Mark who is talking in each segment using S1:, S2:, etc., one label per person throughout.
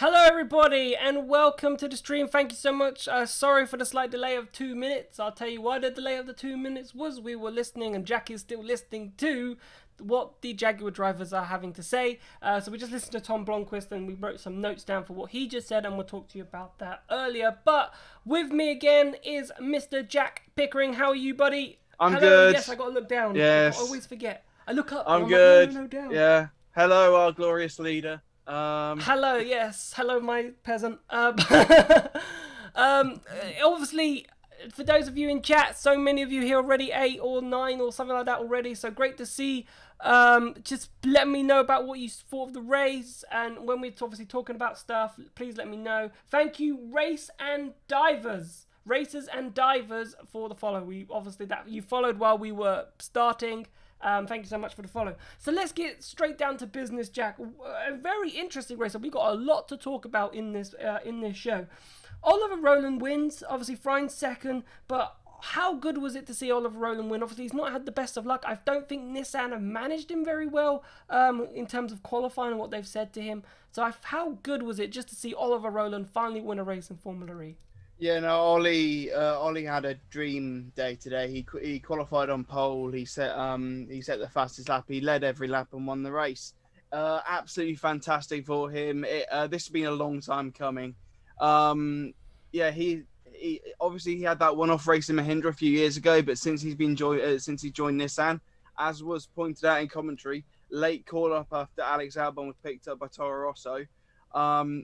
S1: Hello everybody and welcome to the stream. Thank you so much. Sorry for the slight delay of 2 minutes. I'll tell you why the delay of the 2 minutes was. We were listening and Jack is still listening to what the Jaguar drivers are having to say. So we just listened to Tom Blomqvist and we wrote some notes down for what he just said, and we'll talk to you about that earlier. But with me again is Mr. Jack Pickering. How are you, buddy?
S2: I'm
S1: Hello.
S2: good.
S1: Yes, I got to look down.
S2: Yes.
S1: I always forget. I look up.
S2: I'm
S1: and
S2: good.
S1: Like, no, down.
S2: Yeah. Hello, our glorious leader.
S1: Hello, yes. Hello, my peasant. Obviously, for those of you in chat, so many of you here already, 8 or 9 or something like that already. So great to see. Just let me know about what you thought of the race. And when we're obviously talking about stuff, please let me know. Thank you, Racers and Divers, for the follow. We obviously that you followed while we were starting. Thank you so much for the follow. So let's get straight down to business, Jack. A very interesting race. We've got a lot to talk about in this show. Oliver Rowland wins. Obviously, Frijns second. But how good was it to see Oliver Rowland win? Obviously, he's not had the best of luck. I don't think Nissan have managed him very well in terms of qualifying and what they've said to him. So how good was it just to see Oliver Rowland finally win a race in Formula E?
S2: Yeah, no, Ollie had a dream day today. He qualified on pole. He set the fastest lap. He led every lap and won the race. Absolutely fantastic for him. This has been a long time coming. Yeah, he obviously he had that one-off race in Mahindra a few years ago, but since he joined Nissan, as was pointed out in commentary, late call up after Alex Albon was picked up by Toro Rosso.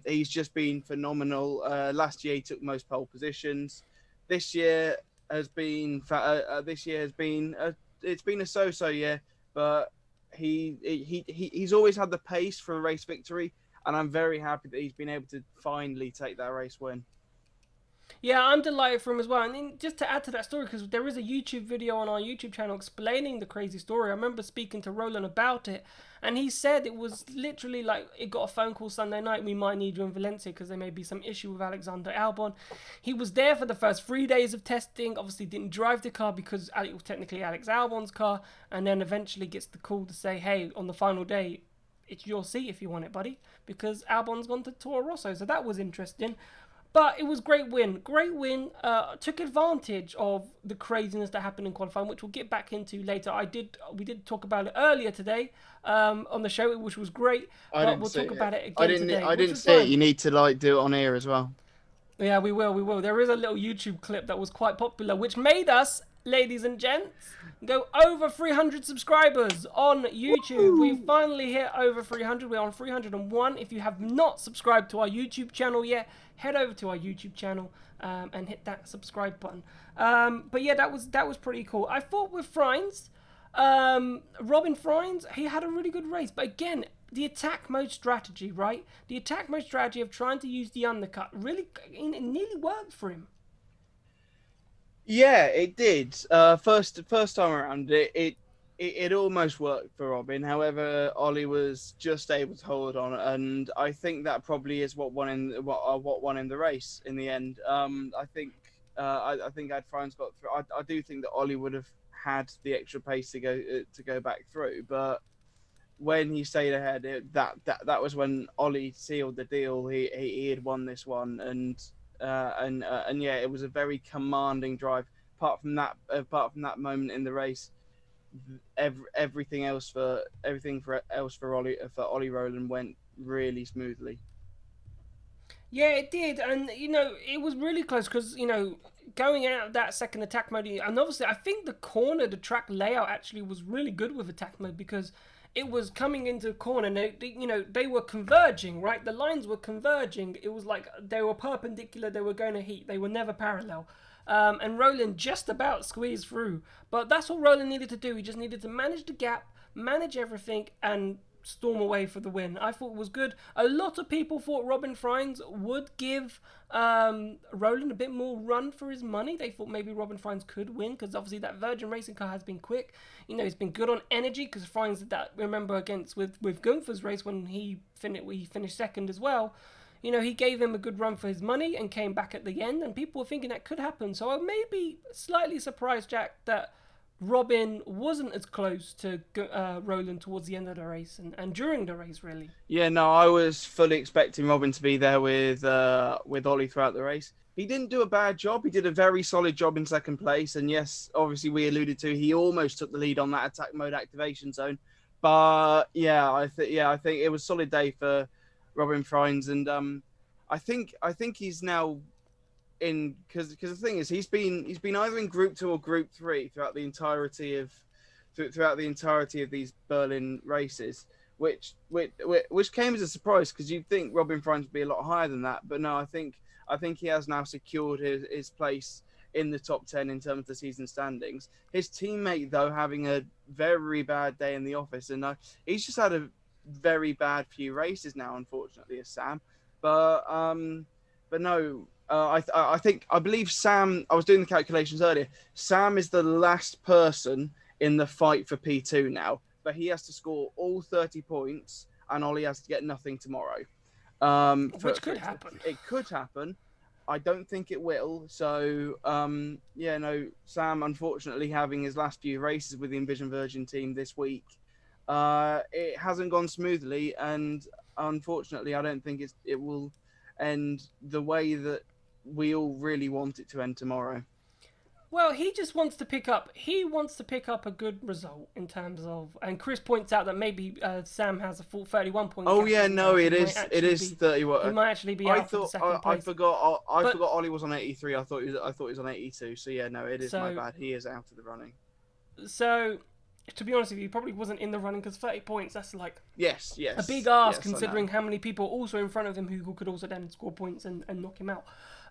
S2: He's just been phenomenal. Last year he took most pole positions. This year has been it's been a so-so year, but he's always had the pace for a race victory, and I'm very happy that he's been able to finally take that race win.
S1: Yeah, I'm delighted for him as well. And then just to add to that story, because there is a YouTube video on our YouTube channel explaining the crazy story. I remember speaking to Rowland about it, and he said it was literally like it got a phone call Sunday night, we might need you in Valencia because there may be some issue with Alexander Albon. He was there for the first 3 days of testing, obviously didn't drive the car because it was technically Alex Albon's car, and then eventually gets the call to say, hey, on the final day, it's your seat if you want it, buddy, because Albon's gone to Toro Rosso. So that was interesting. But it was great win. Took advantage of the craziness that happened in qualifying, which we'll get back into later. We did talk about it earlier today on the show, which was great. But we'll talk about it again today.
S2: I didn't see it. You need to do it on air as well.
S1: Yeah, we will. There is a little YouTube clip that was quite popular, which made us, ladies and gents, go over 300 subscribers on YouTube. Woo! We finally hit over 300. We're on 301. If you have not subscribed to our YouTube channel yet, head over to our YouTube channel and hit that subscribe button. But yeah, that was pretty cool. I thought with Frijns, Robin Frijns, he had a really good race. But again, the attack mode strategy, right? The attack mode strategy of trying to use the undercut really, it nearly worked for him.
S2: Yeah, it did. First time around, it almost worked for Robin. However, Ollie was just able to hold on, and I think that probably is what won in the race in the end. I think had Frijns got through, I do think that Ollie would have had the extra pace to go back through, but when he stayed ahead, that was when Ollie sealed the deal. He had won this one, and yeah, it was a very commanding drive. Apart from that moment in the race, everything else for Ollie Rowland went really smoothly.
S1: Yeah, it did, and it was really close because going out of that second attack mode, and obviously I think the track layout actually was really good with attack mode because it was coming into a corner and they were converging, right? The lines were converging. It was like they were perpendicular, they were going to heat, they were never parallel. And Rowland just about squeezed through. But that's all Rowland needed to do. He just needed to manage the gap, manage everything, and storm away for the win. I thought it was good. A lot of people thought Robin Frijns would give Rowland a bit more run for his money. They thought maybe Robin Frijns could win because obviously that Virgin Racing car has been quick. He's been good on energy because Frijns did that, remember, with Gunther's race when he finished second as well. He gave him a good run for his money and came back at the end, and people were thinking that could happen. So I may be slightly surprised, Jack, that Robin wasn't as close to Rowland towards the end of the race and during the race, really.
S2: Yeah, no, I was fully expecting Robin to be there with Ollie throughout the race. He didn't do a bad job. He did a very solid job in second place. And yes, obviously we alluded to he almost took the lead on that attack mode activation zone. But yeah, I think it was a solid day for Robin Frines, and I think he's now in because the thing is he's been either in Group 2 or Group 3 throughout the entirety of these Berlin races, which came as a surprise because you'd think Robin Frines would be a lot higher than that, but no, I think he has now secured his place in the top 10 in terms of the season standings. His teammate, though, having a very bad day in the office, and he's just had a very bad few races now, unfortunately, as Sam. But no, I believe Sam. I was doing the calculations earlier. Sam is the last person in the fight for P2 now, but he has to score all 30 points, and Ollie has to get nothing tomorrow.
S1: Which could happen.
S2: It could happen. I don't think it will. So, yeah, no, Sam, unfortunately, having his last few races with the Envision Virgin team this week, it hasn't gone smoothly, and unfortunately, I don't think it will end the way that we all really want it to end tomorrow.
S1: Well, he just wants to pick up. He wants to pick up a good result in terms of. And Chris points out that maybe Sam has a full 31 point.
S2: Oh yeah, no, it is. It is
S1: be,
S2: 31.
S1: He might actually be out for the second place.
S2: I forgot. I forgot Ollie was on 83. I thought he was on 82. So yeah, no, it is my bad. He is out of the running.
S1: So, to be honest with you, he probably wasn't in the running because 30 points. That's like
S2: yes,
S1: a big ask considering how many people also in front of him who could also then score points and knock him out.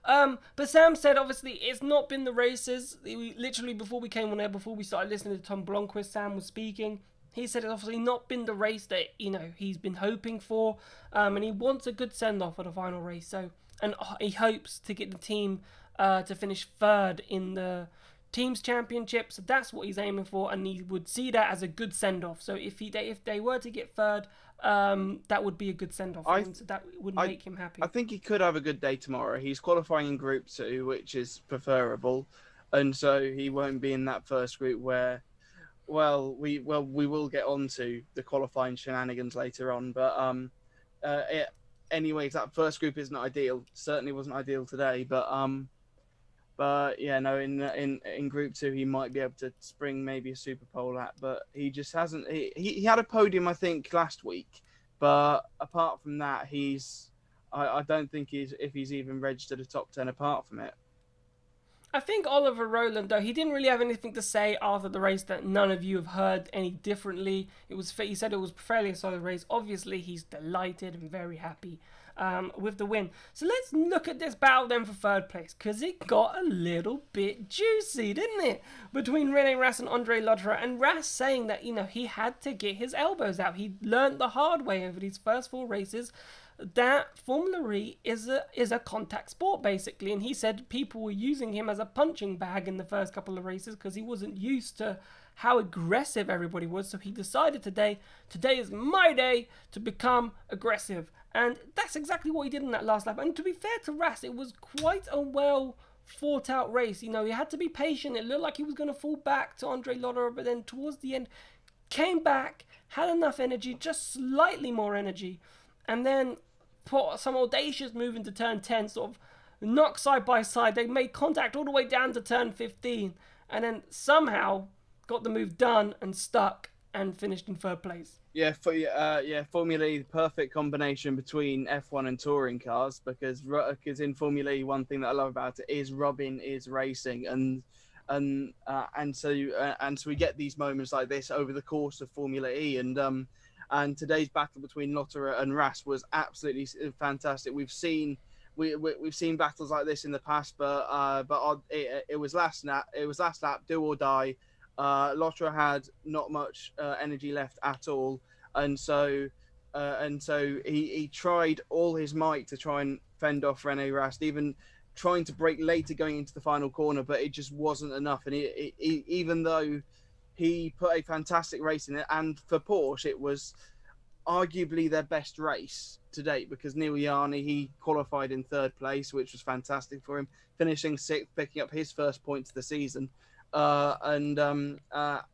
S1: But Sam said, obviously, it's not been the races. Literally, before we came on air, before we started listening to Tom Blomqvist, Sam was speaking. He said it's obviously not been the race that, he's been hoping for. And he wants a good send-off for the final race. So, and he hopes to get the team to finish third in the team's championship. So that's what he's aiming for. And he would see that as a good send-off. So if they were to get third, that would be a good send-off for him, so that would make him happy.
S2: I think he could have a good day tomorrow. He's qualifying in Group 2, which is preferable, and so he won't be in that first group where, we will get on to the qualifying shenanigans later on. But anyways, that first group isn't ideal. Certainly wasn't ideal today, but yeah, no, in Group 2 he might be able to spring maybe a super pole at, but he just hasn't. He had a podium I think last week, but apart from that, I don't think he's even registered a top 10 apart from it.
S1: I think Oliver Rowland, though, he didn't really have anything to say after the race that none of you have heard any differently. He said it was fairly a solid race. Obviously, he's delighted and very happy with the win. So let's look at this battle then for third place, because it got a little bit juicy, didn't it? Between Rene Rast and Andre Lotterer, and Rast saying that, he had to get his elbows out. He learned the hard way over these first 4 races that Formula E is a contact sport, basically. And he said people were using him as a punching bag in the first couple of races because he wasn't used to how aggressive everybody was. So he decided today is my day to become aggressive. And that's exactly what he did in that last lap. And to be fair to Rast, it was quite a well fought out race. He had to be patient. It looked like he was going to fall back to Andre Lotterer, but then towards the end, came back, had enough energy, just slightly more energy, and then put some audacious move into turn 10, sort of knocked side by side. They made contact all the way down to turn 15, and then somehow got the move done and stuck and finished in third place.
S2: Yeah, Formula E, the perfect combination between F1 and touring cars, because in Formula E, one thing that I love about it is Robin is racing, and so we get these moments like this over the course of Formula E, and today's battle between Lotterer and Rast was absolutely fantastic. We've seen battles like this in the past, but it was last lap, do or die. Lotterer had not much energy left at all, and so he tried all his might to try and fend off Rene Rast, even trying to brake later going into the final corner, but it just wasn't enough. And even though he put a fantastic race in it, and for Porsche it was arguably their best race to date, because Neil Yarni, he qualified in third place, which was fantastic for him, finishing 6th, picking up his first points of the season. and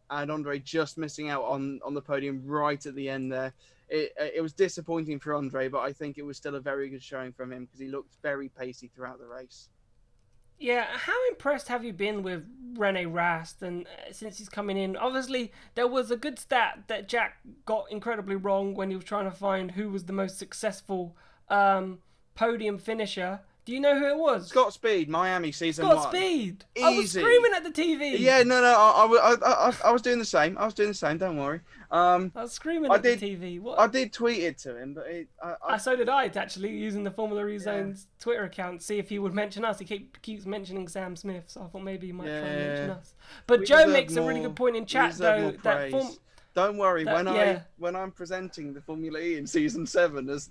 S2: Andre just missing out on the podium right at the end there. It was disappointing for Andre, but I think it was still a very good showing from him because he looked very pacey throughout the race.
S1: Yeah, how impressed have you been with Rene Rast and since he's coming in? Obviously, there was a good stat that Jack got incredibly wrong when he was trying to find who was the most successful podium finisher. Do you know who it was?
S2: Scott Speed, Miami season
S1: Scott
S2: one.
S1: Speed. I was
S2: Easy.
S1: screaming at the TV.
S2: Yeah, no, I was doing the same. I was doing the same. Don't worry.
S1: I was screaming at the TV.
S2: I did tweet it to him, but
S1: so did I, actually, using the Formula E Zone's Twitter account, see if he would mention us. He keeps mentioning Sam Smith, so I thought maybe he might try and mention us. But Joe makes a really good point in chat, though.
S2: Don't worry, when I'm presenting the Formula E in season 7, there's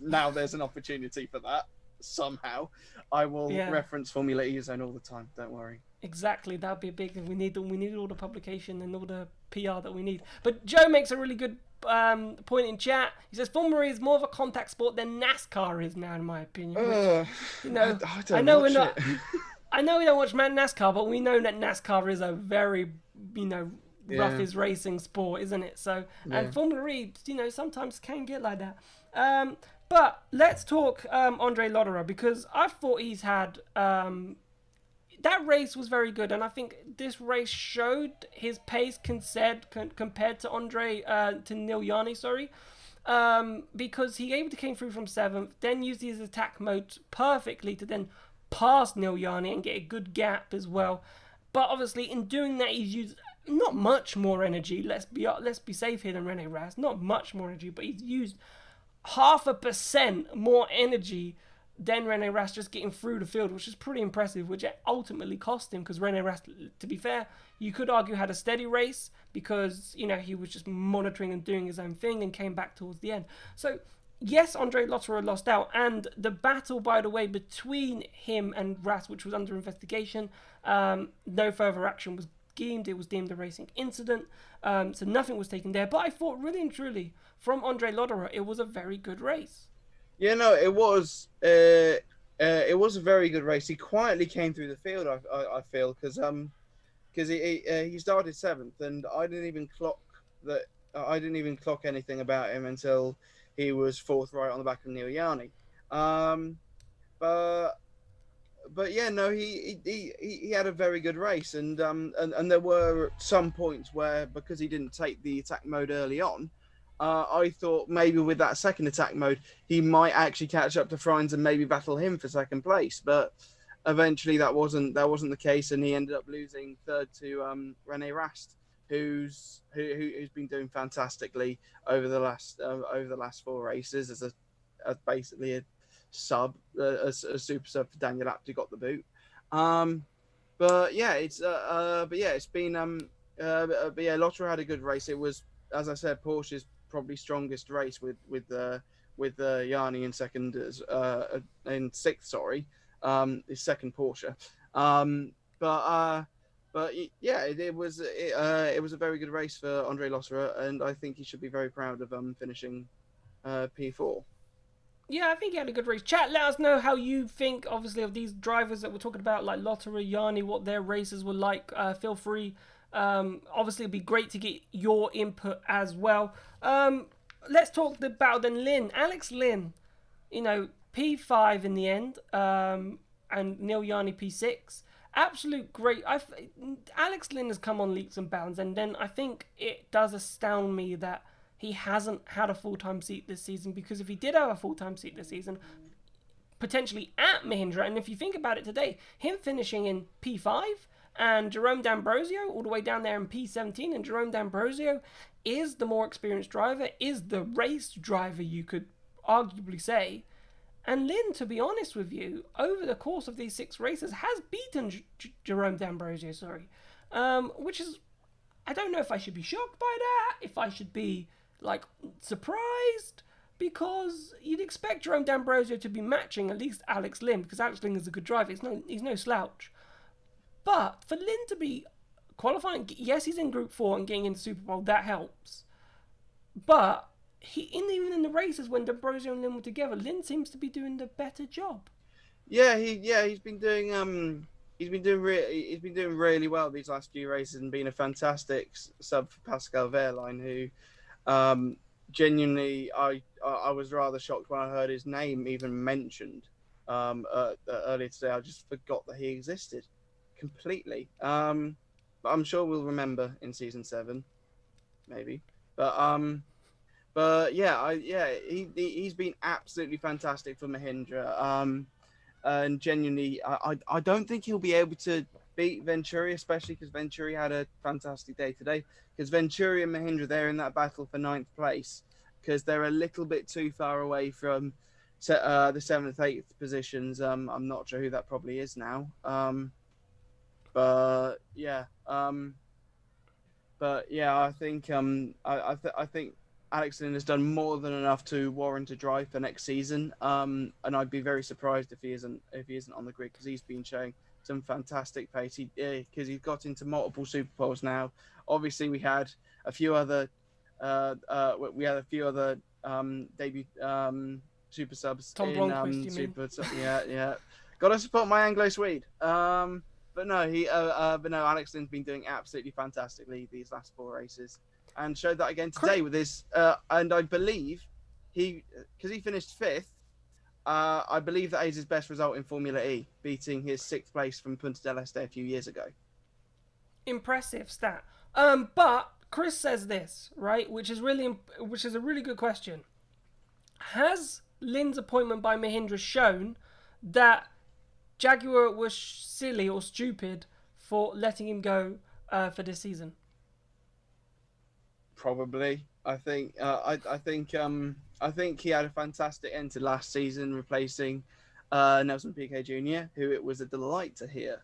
S2: an opportunity for that somehow. I will reference Formula E Zone all the time. Don't worry.
S1: Exactly, that'd be a big thing. We need all the publication and all the PR that we need. But Joe makes a really good point in chat. He says Formula E is more of a contact sport than NASCAR is now, in my opinion. Which, I know we're not. I know we don't watch NASCAR, but we know that NASCAR is a very roughest racing sport, isn't it? So and Formula E, sometimes can get like that. But let's talk Andre Lotterer, because I thought he's had that race was very good, and I think this race showed his pace compared to Nil Yanni, because he came through from 7th, then used his attack mode perfectly to then pass Nil Yanni and get a good gap as well. But obviously, in doing that, he's used not much more energy. Let's be safe here than Rene Rast. Not much more energy, but he's used 0.5% more energy than Rene Rast just getting through the field, which is pretty impressive, which ultimately cost him, because Rene Rast, to be fair, you could argue had a steady race because, he was just monitoring and doing his own thing and came back towards the end. So, yes, Andre Lotterer lost out, and the battle, by the way, between him and Rast, which was under investigation, no further action was deemed. It was deemed a racing incident, so nothing was taken there. But I thought, really and truly, from Andre Lotterer, it was a very good race.
S2: Yeah, no, it was. It was a very good race. He quietly came through the field. I feel because he started 7th, and I didn't even clock that. I didn't even clock anything about him until he was 4th, right on the back of Nil Yanni. But yeah, no, he had a very good race, and there were some points where, because he didn't take the attack mode early on, I thought maybe with that second attack mode he might actually catch up to Frines and maybe battle him for 2nd place. But eventually that wasn't the case, and he ended up losing 3rd to Rene Rast, who's been doing fantastically over the last 4 races as basically a sub, a super sub for Daniel Abt, who got the boot. But yeah, it's been Lotterer had a good race. It was, as I said, Porsche's probably strongest race with Yanni in 2nd, in 6th, sorry, his 2nd Porsche. But yeah, it was a very good race for Andre Lotterer, and I think he should be very proud of finishing P4.
S1: Yeah, I think he had a good race. Chat, let us know how you think, obviously, of these drivers that we're talking about, like Lotterer, Yanni, what their races were like. Feel free. Obviously, it'd be great to get your input as well. Let's talk about then Lynn. Alex Lynn, P5 in the end, and Nil Yanni P6. Absolute great. Alex Lynn has come on leaps and bounds, and then I think it does astound me that he hasn't had a full-time seat this season, because if he did have a full-time seat this season, potentially at Mahindra, and if you think about it today, him finishing in P5 and Jerome D'Ambrosio all the way down there in P17, and Jerome D'Ambrosio is the more experienced driver, is the race driver, you could arguably say. And Lynn, to be honest with you, over the course of these 6 races, has beaten Jerome D'Ambrosio, which is, I don't know if I should be shocked by that, if I should be surprised, because you'd expect Jerome D'Ambrosio to be matching at least Alex Lynn, because Alex Lynn is a good driver. He's no slouch. But for Lynn to be qualifying, yes, he's in Group 4 and getting into Super Bowl, that helps. But even in the races when D'Ambrosio and Lynn were together, Lynn seems to be doing the better job.
S2: Yeah, he's been doing he's been doing really well these last few races and been a fantastic sub for Pascal Wehrlein, who genuinely I was rather shocked when I heard his name even mentioned earlier today. I just forgot that he existed completely. But I'm sure we'll remember in season 7, maybe. But yeah, he's been absolutely fantastic for Mahindra. And genuinely, I don't think he'll be able to beat Venturi, especially because Venturi had a fantastic day today. Because Venturi and Mahindra, they're in that battle for 9th place because they're a little bit too far away from the 7th, 8th positions. I'm not sure who that probably is now. But yeah, I think I think Alex Lynn has done more than enough to warrant a drive for next season. And I'd be very surprised if he isn't on the grid because he's been showing some fantastic pace. Because he's got into multiple Super Bowls now. Obviously, we had a few other debut super subs
S1: Tom
S2: in
S1: Blomqvist, you mean?
S2: super. Yeah. Got to support my Anglo Swede. But no, Alex Lynn's been doing absolutely fantastically these last 4 races, and showed that again today with his. And I believe because he finished 5th. I believe that is his best result in Formula E, beating his 6th place from Punta del Este a few years ago.
S1: Impressive stat. But Chris says this, right, which is a really good question. Has Lynn's appointment by Mahindra shown that Jaguar was silly or stupid for letting him go for this season?
S2: Probably. I think he had a fantastic end to last season, replacing Nelson Piquet Jr., who it was a delight to hear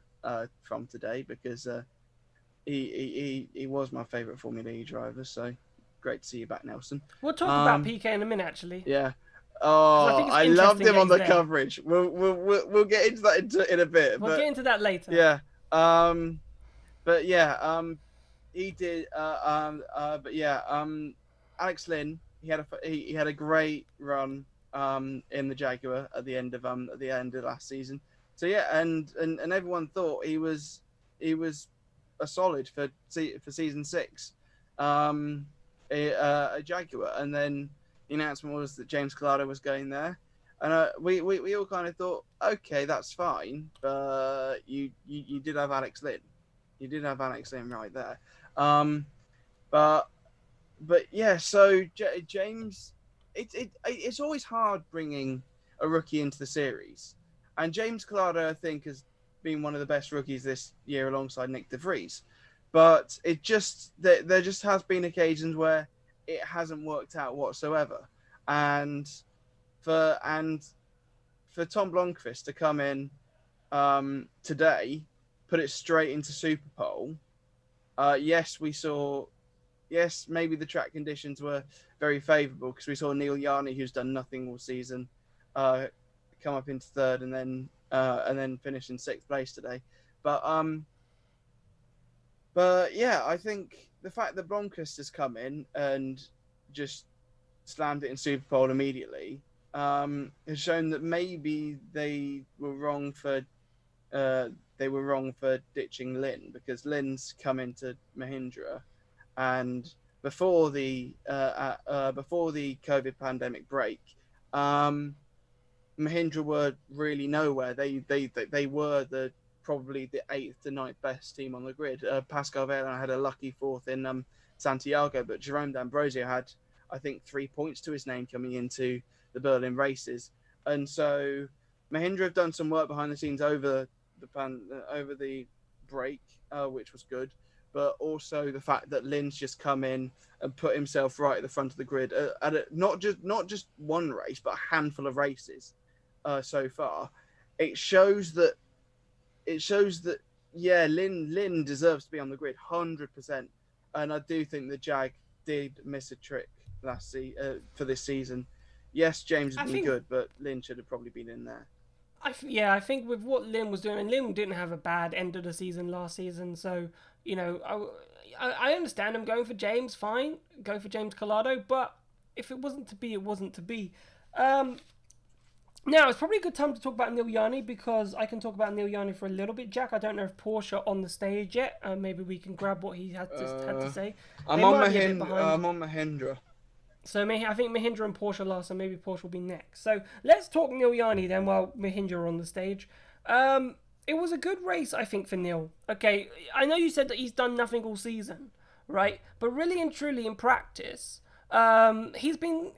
S2: from today because he was my favourite Formula E driver. So great to see you back, Nelson.
S1: We'll talk about PK in a minute, actually.
S2: Yeah.
S1: I
S2: Oh,
S1: think it's
S2: I loved him on the
S1: there.
S2: coverage. We'll get into that in a bit.
S1: We'll get into that later.
S2: Yeah. But yeah. He did. But yeah. Alex Lynn. He had a great run. In the Jaguar at the end of last season. So yeah, and everyone thought he was a solid for season 6. A Jaguar, and then the announcement was that James Collado was going there, and we all kind of thought, okay, that's fine, but you did have Alex Lynn, right there, but yeah, so James, it's always hard bringing a rookie into the series, and James Collado I think has been one of the best rookies this year alongside Nick De Vries. But it just there just has been occasions where it hasn't worked out whatsoever, and for Tom Blomqvist to come in today, put it straight into Super Pole. Yes, maybe the track conditions were very favourable because we saw Neil Yarney, who's done nothing all season, come up into 3rd and then finish in 6th place today, But yeah, I think the fact that Blomqvist has come in and just slammed it in Super Pole immediately has shown that maybe they were wrong for ditching Lynn, because Lynn's come into Mahindra, and before the COVID pandemic break, Mahindra were really nowhere. They were probably the 8th to 9th best team on the grid. Pascal Wehrlein had a lucky 4th in Santiago, but Jerome D'Ambrosio had, I think, 3 points to his name coming into the Berlin races. And so Mahindra have done some work behind the scenes over the break, which was good. But also the fact that Lynn's just come in and put himself right at the front of the grid not just one race, but a handful of races so far. It shows that Lynn deserves to be on the grid 100%, and I do think the Jag did miss a trick for this season. Yes, James has been good, but Lynn should have probably been in there.
S1: I think with what Lynn was doing, and Lynn didn't have a bad end of the season last season, so I understand him going for James. Fine, go for James Collado, but if it wasn't to be, it wasn't to be. Now, it's probably a good time to talk about Neil Yarni because I can talk about Neil Yarni for a little bit, Jack. I don't know if Porsche on the stage yet. Maybe we can grab what he had to
S2: Uh,
S1: say. They might be a bit behind.
S2: I'm on Mahindra.
S1: So I think Mahindra and Porsche last, and maybe Porsche will be next. So let's talk Neil Yarni then while Mahindra are on the stage. It was a good race, I think, for Neil. Okay, I know you said that he's done nothing all season, right? But really and truly in practice, he's been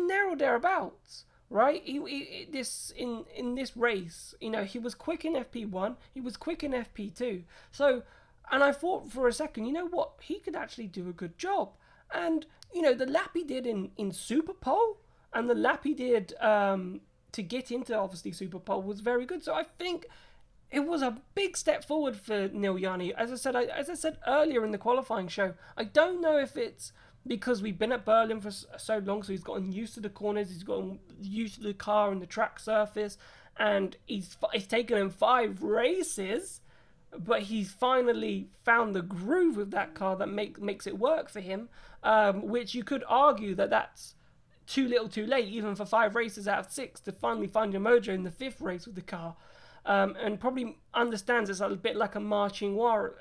S1: there or thereabouts, right? In this race, he was quick in FP1, he was quick in FP2. So, and I thought for a second, you know what, he could actually do a good job. And the lap he did in Super Pole and the lap he did to get into obviously Super Pole was very good. So I think it was a big step forward for Neil Yarni. As I said earlier in the qualifying show, I don't know if it's because we've been at Berlin for so long, so he's gotten used to the corners, he's gotten used to the car and the track surface, and it's taken him 5 races, but he's finally found the groove with that car that makes it work for him, which you could argue that's too little too late, even for 5 races out of 6, to finally find your mojo in the 5th race with the car. And probably understands it's a bit like a marching war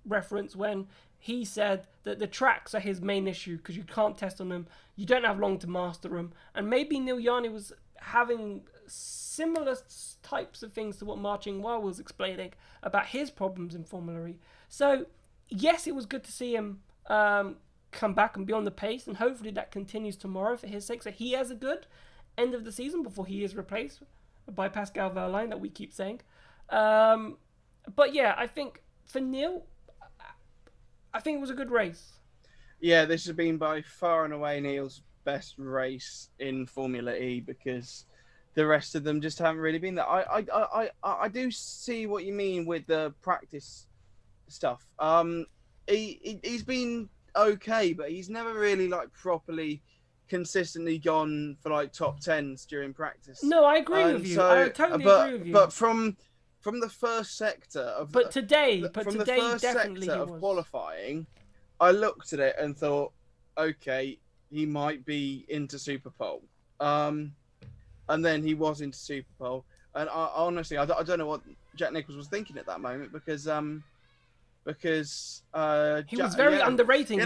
S1: reference when he said that the tracks are his main issue because you can't test on them, you don't have long to master them, and maybe Neil Yarni was having similar types of things to what Marching War was explaining about his problems in Formula E. So yes, it was good to see him come back and be on the pace, and hopefully that continues tomorrow for his sake, so he has a good end of the season before he is replaced by Pascal Wehrlein that we keep saying. But yeah, I think for Neil, I think it was a good race.
S2: Yeah, this has been by far and away Neil's best race in Formula E because the rest of them just haven't really been there. I do see what you mean with the practice stuff. He's been okay, but he's never really properly consistently gone for top 10s during practice.
S1: No, I agree with you. I totally agree with you.
S2: But from the first sector of
S1: today
S2: definitely sector of qualifying, I looked at it and thought, okay, he might be into Super Pole. And then he was into Super Pole. And honestly, I don't know what Jack Nicholls was thinking at that moment because
S1: he was very underrating.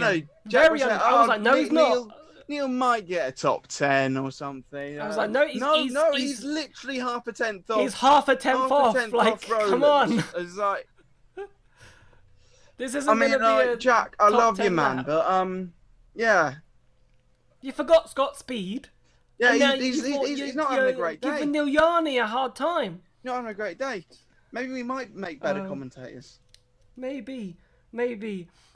S2: Jack was
S1: I was like, no, he's not.
S2: Neil might get a top 10 or something.
S1: I was like, no,
S2: he's literally half a tenth off.
S1: He's half a tenth off. Come on.
S2: It's like,
S1: this isn't going to be a
S2: Jack, I love you, man, but yeah.
S1: You forgot Scott Speed.
S2: Yeah, he's not having a great day.
S1: Giving Neil Yarni a hard time.
S2: Not having a great day. Maybe we might make better commentators.
S1: Maybe.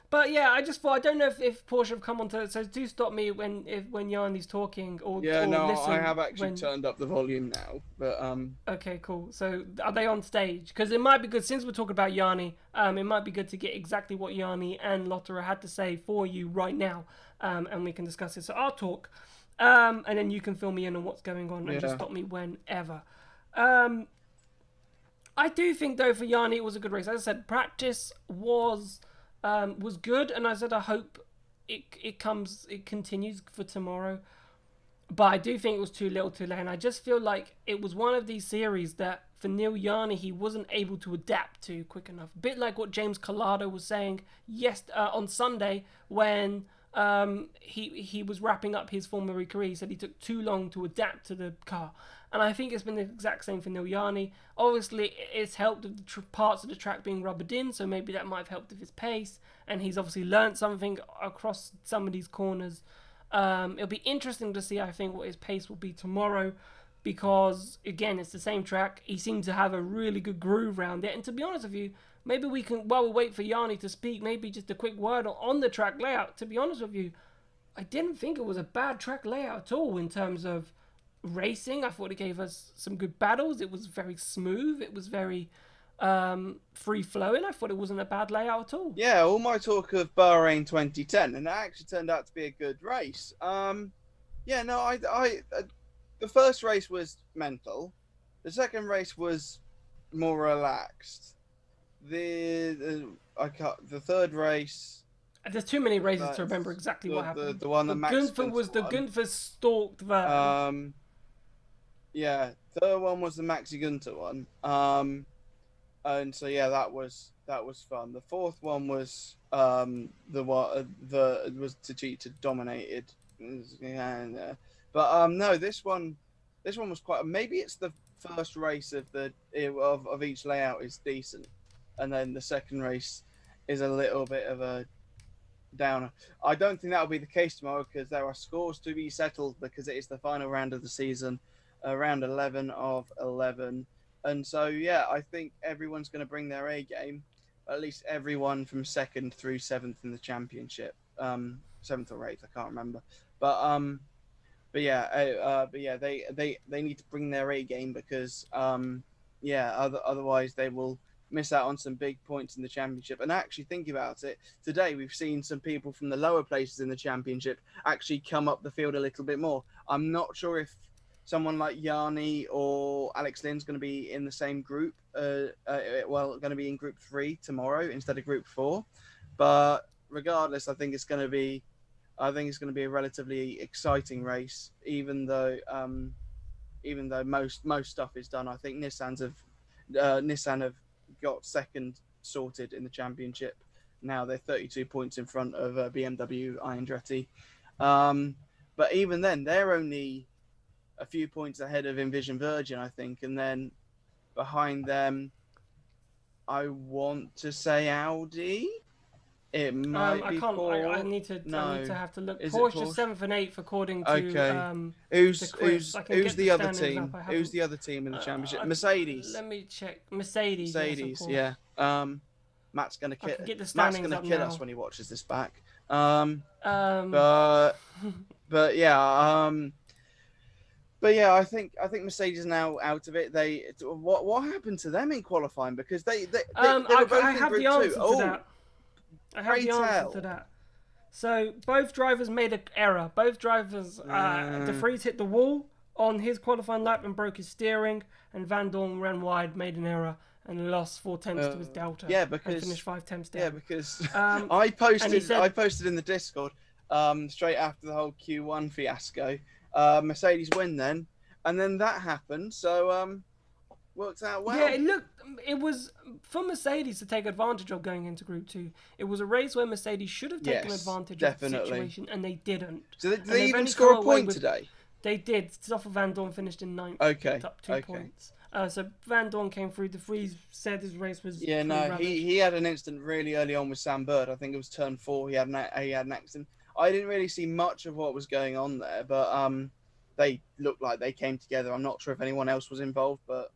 S1: But yeah, I just thought, I don't know if Porsche have come onto it, so do stop me when Yarni's talking or listen.
S2: I have actually turned up the volume now. But
S1: okay, cool. So are they on stage? Because it might be good, since we're talking about Yarni, it might be good to get exactly what Yarni and Lotterer had to say for you right now, and we can discuss it. So I'll talk, and then you can fill me in on what's going on and just stop me whenever. I do think, though, for Yarni, it was a good race. As I said, practice was good, and I said I hope it continues for tomorrow. But I do think it was too little too late, and I just feel like it was one of these series that for Neil Yarni he wasn't able to adapt to quick enough. A bit like what James Collado was saying on Sunday when he was wrapping up his Formula E career. He said he took too long to adapt to the car. And I think it's been the exact same for Neil Yarni. Obviously, it's helped with the parts of the track being rubbered in, so maybe that might have helped with his pace. And he's obviously learned something across some of these corners. It'll be interesting to see, I think, what his pace will be tomorrow. Because, again, it's the same track. He seems to have a really good groove around it. And to be honest with you, maybe we can, while we wait for Yarni to speak, maybe just a quick word on the track layout. To be honest with you, I didn't think it was a bad track layout at all in terms of racing. I thought it gave us some good battles. It was very smooth. It was very free flowing. I thought it wasn't a bad layout at all.
S2: Yeah, all my talk of Bahrain 2010, and it actually turned out to be a good race. The first race was mental. The second race was more relaxed. The third race.
S1: There's too many races to remember exactly what happened.
S2: The one that Max
S1: Gunther was the Gunther stalked that.
S2: Yeah, third one was the Maxi Gunter one. And so yeah, that was fun. The fourth one was the was Tajita dominated, and but no, this one was quite. Maybe it's the first race of each layout is decent, and then the second race is a little bit of a downer. I don't think that'll be the case tomorrow because there are scores to be settled because it is the final round of the season, round 11 of 11. And so, yeah, I think everyone's going to bring their A game, at least everyone from second through seventh in the championship. Seventh or eighth, I can't remember. But but yeah, they need to bring their A game because yeah, otherwise they will miss out on some big points in the championship. And actually, think about it. Today we've seen some people from the lower places in the championship actually come up the field a little bit more. I'm not sure if someone like Yanni or Alex Lynn's going to be in the same group. Well, going to be in group 3 tomorrow instead of group 4. But regardless, I think it's going to be a relatively exciting race, even though most stuff is done. I think Nissan have got second sorted in the championship. Now they're 32 points in front of BMW Andretti. But even then, they're only a few points ahead of Envision Virgin, I think, and then behind them, I want to say Audi. It might
S1: I
S2: be
S1: can't. I
S2: Porsche.
S1: need to. I need
S2: No,
S1: to have to look.
S2: is it
S1: Porsche is
S2: Porsche?
S1: seventh and eighth according to
S2: Okay.
S1: to
S2: Who's
S1: Chris.
S2: who's
S1: I can
S2: who's
S1: get the
S2: the other
S1: standings up.
S2: team?
S1: I
S2: Who's
S1: haven't.
S2: the other team in the championship?
S1: I,
S2: Mercedes.
S1: let me check. Mercedes. Yes, of
S2: Mercedes.
S1: course.
S2: Yeah. Matt's gonna
S1: I
S2: kill.
S1: can get the
S2: Matt's
S1: standings
S2: gonna
S1: up
S2: kill us
S1: now.
S2: when he watches this back. Um.
S1: Um,
S2: But but yeah. But yeah, I think Mercedes is now out of it. What happened to them in qualifying because they were both
S1: I
S2: in
S1: have the
S2: Group 2.
S1: answer to
S2: Oh,
S1: that. I have
S2: pray
S1: the answer to
S2: tell.
S1: that. So both drivers made an error. Both drivers, De
S2: Uh,
S1: Vries hit the wall on his qualifying lap and broke his steering, and Van Dorn ran wide, made an error, and lost 4 tenths to his delta,
S2: yeah,
S1: and finished 5 tenths
S2: yeah,
S1: down.
S2: because
S1: Um,
S2: I
S1: and he
S2: posted I
S1: said,
S2: posted in the Discord straight after the whole Q1 fiasco. Mercedes win then, and then that happened. So worked out
S1: yeah,
S2: well.
S1: it was for Mercedes to take advantage of going into Group 2. It was a race where Mercedes should have taken
S2: Yes,
S1: advantage of the
S2: definitely.
S1: situation, and they didn't.
S2: So did
S1: And
S2: they
S1: they've
S2: even
S1: only come
S2: score a
S1: away
S2: point
S1: with
S2: today?
S1: They did. Stoffel Van Dorn finished in ninth,
S2: Okay,
S1: picked up 2
S2: okay.
S1: points. So Van Dorn came through. De Vries said his race was
S2: Yeah,
S1: pretty
S2: no,
S1: rubbish.
S2: he had an incident really early on with Sam Bird. I think it was turn 4. He had an accident. I didn't really see much of what was going on there, but they looked like they came together. I'm not sure if anyone else was involved, but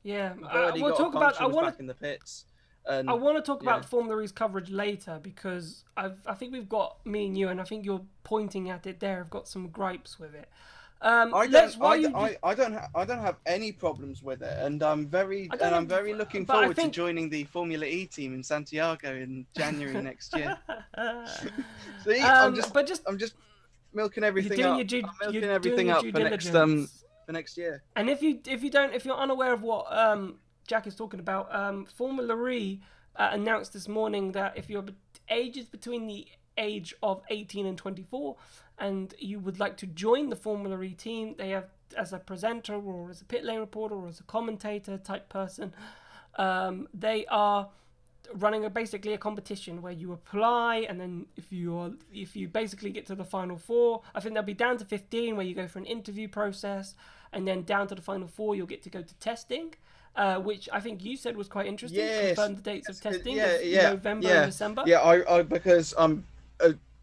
S1: Yeah,
S2: Birdie
S1: we'll
S2: got a
S1: talk about.
S2: puncture, was back in the pits,
S1: I
S2: and
S1: want to talk
S2: yeah,
S1: about Formula E's coverage later because I think we've got me and you, and I think you're pointing at it there. I've got some gripes with it.
S2: I don't,
S1: Let's while you just
S2: I don't have any problems with it, and
S1: I don't
S2: I'm very
S1: know,
S2: looking
S1: but I
S2: forward to
S1: think
S2: joining the Formula E team in Santiago in January next year. See,
S1: but just
S2: I'm just milking
S1: you're
S2: everything
S1: doing
S2: up.
S1: your due
S2: I'm
S1: you're
S2: milking
S1: doing
S2: everything
S1: your
S2: up
S1: due diligence.
S2: for next year.
S1: And if you're unaware of what Jack is talking about, Formula E announced this morning that if your age is between the age of 18 and 24, and you would like to join the Formula E team, they have as a presenter or as a pit lane reporter or as a commentator type person, they are running basically a competition where you apply, and then if you basically get to the final 4, I think they'll be down to 15 where you go for an interview process, and then down to the final 4 you'll get to go to testing, which I think you said was quite interesting.
S2: Yes,
S1: Confirm the dates of testing
S2: yeah,
S1: of
S2: yeah,
S1: November and
S2: yeah,
S1: December.
S2: yeah. I because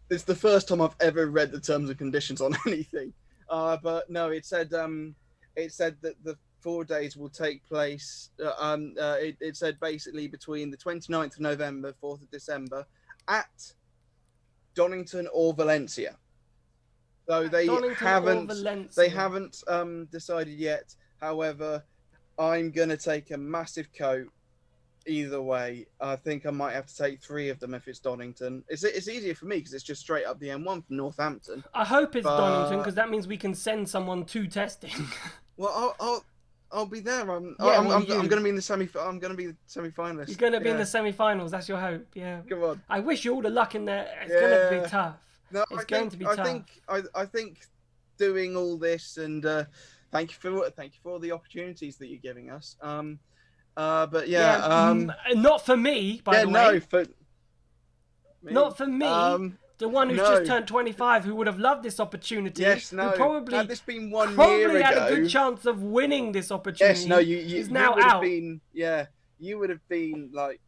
S2: it's the first time I've ever read the terms and conditions on anything. But no, it said that the 4 days will take place. It said basically between the 29th of November, 4th of December, at Donington or Valencia. So
S1: Donington or Valencia.
S2: they haven't decided yet. However, I'm gonna take a massive coat either way. I think I might have to take 3 of them if it's Donington. It's easier for me because it's just straight up the M1 from Northampton.
S1: I hope it's Donington
S2: But
S1: because that means we can send someone to testing.
S2: well, I'll be there.
S1: Yeah, well,
S2: I'm gonna be in the semi. I'm gonna be the semi-finalist.
S1: You're going to be in
S2: Yeah.
S1: the semi-finals. That's your hope. Yeah.
S2: Come on.
S1: I wish you all the luck in there. It's going to be tough.
S2: No,
S1: It's going to be tough.
S2: I think doing all this and thank you for all the opportunities that you're giving us. But
S1: Yeah, not for me, by
S2: yeah,
S1: the
S2: no,
S1: way.
S2: for me.
S1: Not for me, the one who's just
S2: No,
S1: turned 25, who would have loved this opportunity,
S2: yes,
S1: who
S2: no. Had this been 1 year
S1: probably had a good
S2: ago,
S1: chance of winning this
S2: yes, no,
S1: opportunity, is
S2: you
S1: now
S2: would have
S1: out.
S2: been, yeah, you would have been like,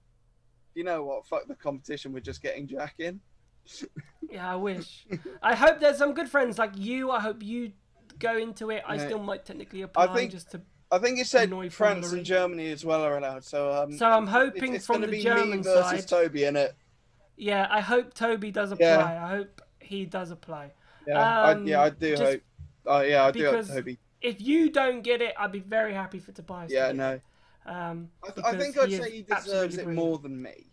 S2: you know what? Fuck the competition. We're just getting Jack in.
S1: Yeah, I wish. I hope there's some good friends like you. I hope you go into it. I
S2: Yeah.
S1: still might technically
S2: I
S1: apply
S2: think
S1: just to
S2: I think it said
S1: annoy
S2: France and
S1: formulary.
S2: Germany as well are allowed. So
S1: So I'm hoping
S2: it's going
S1: from
S2: to
S1: the
S2: be me
S1: German
S2: versus
S1: side.
S2: Toby in it.
S1: Yeah, I hope Toby does
S2: Yeah,
S1: apply. I hope he does apply.
S2: I do
S1: Just
S2: hope. Oh yeah, I do hope
S1: because
S2: Toby.
S1: if you don't get it, I'd be very happy for Tobias to
S2: Yeah,
S1: get
S2: no.
S1: it.
S2: I
S1: Because
S2: think I'd
S1: he
S2: say
S1: is
S2: he deserves
S1: absolutely
S2: it
S1: brilliant.
S2: more than me.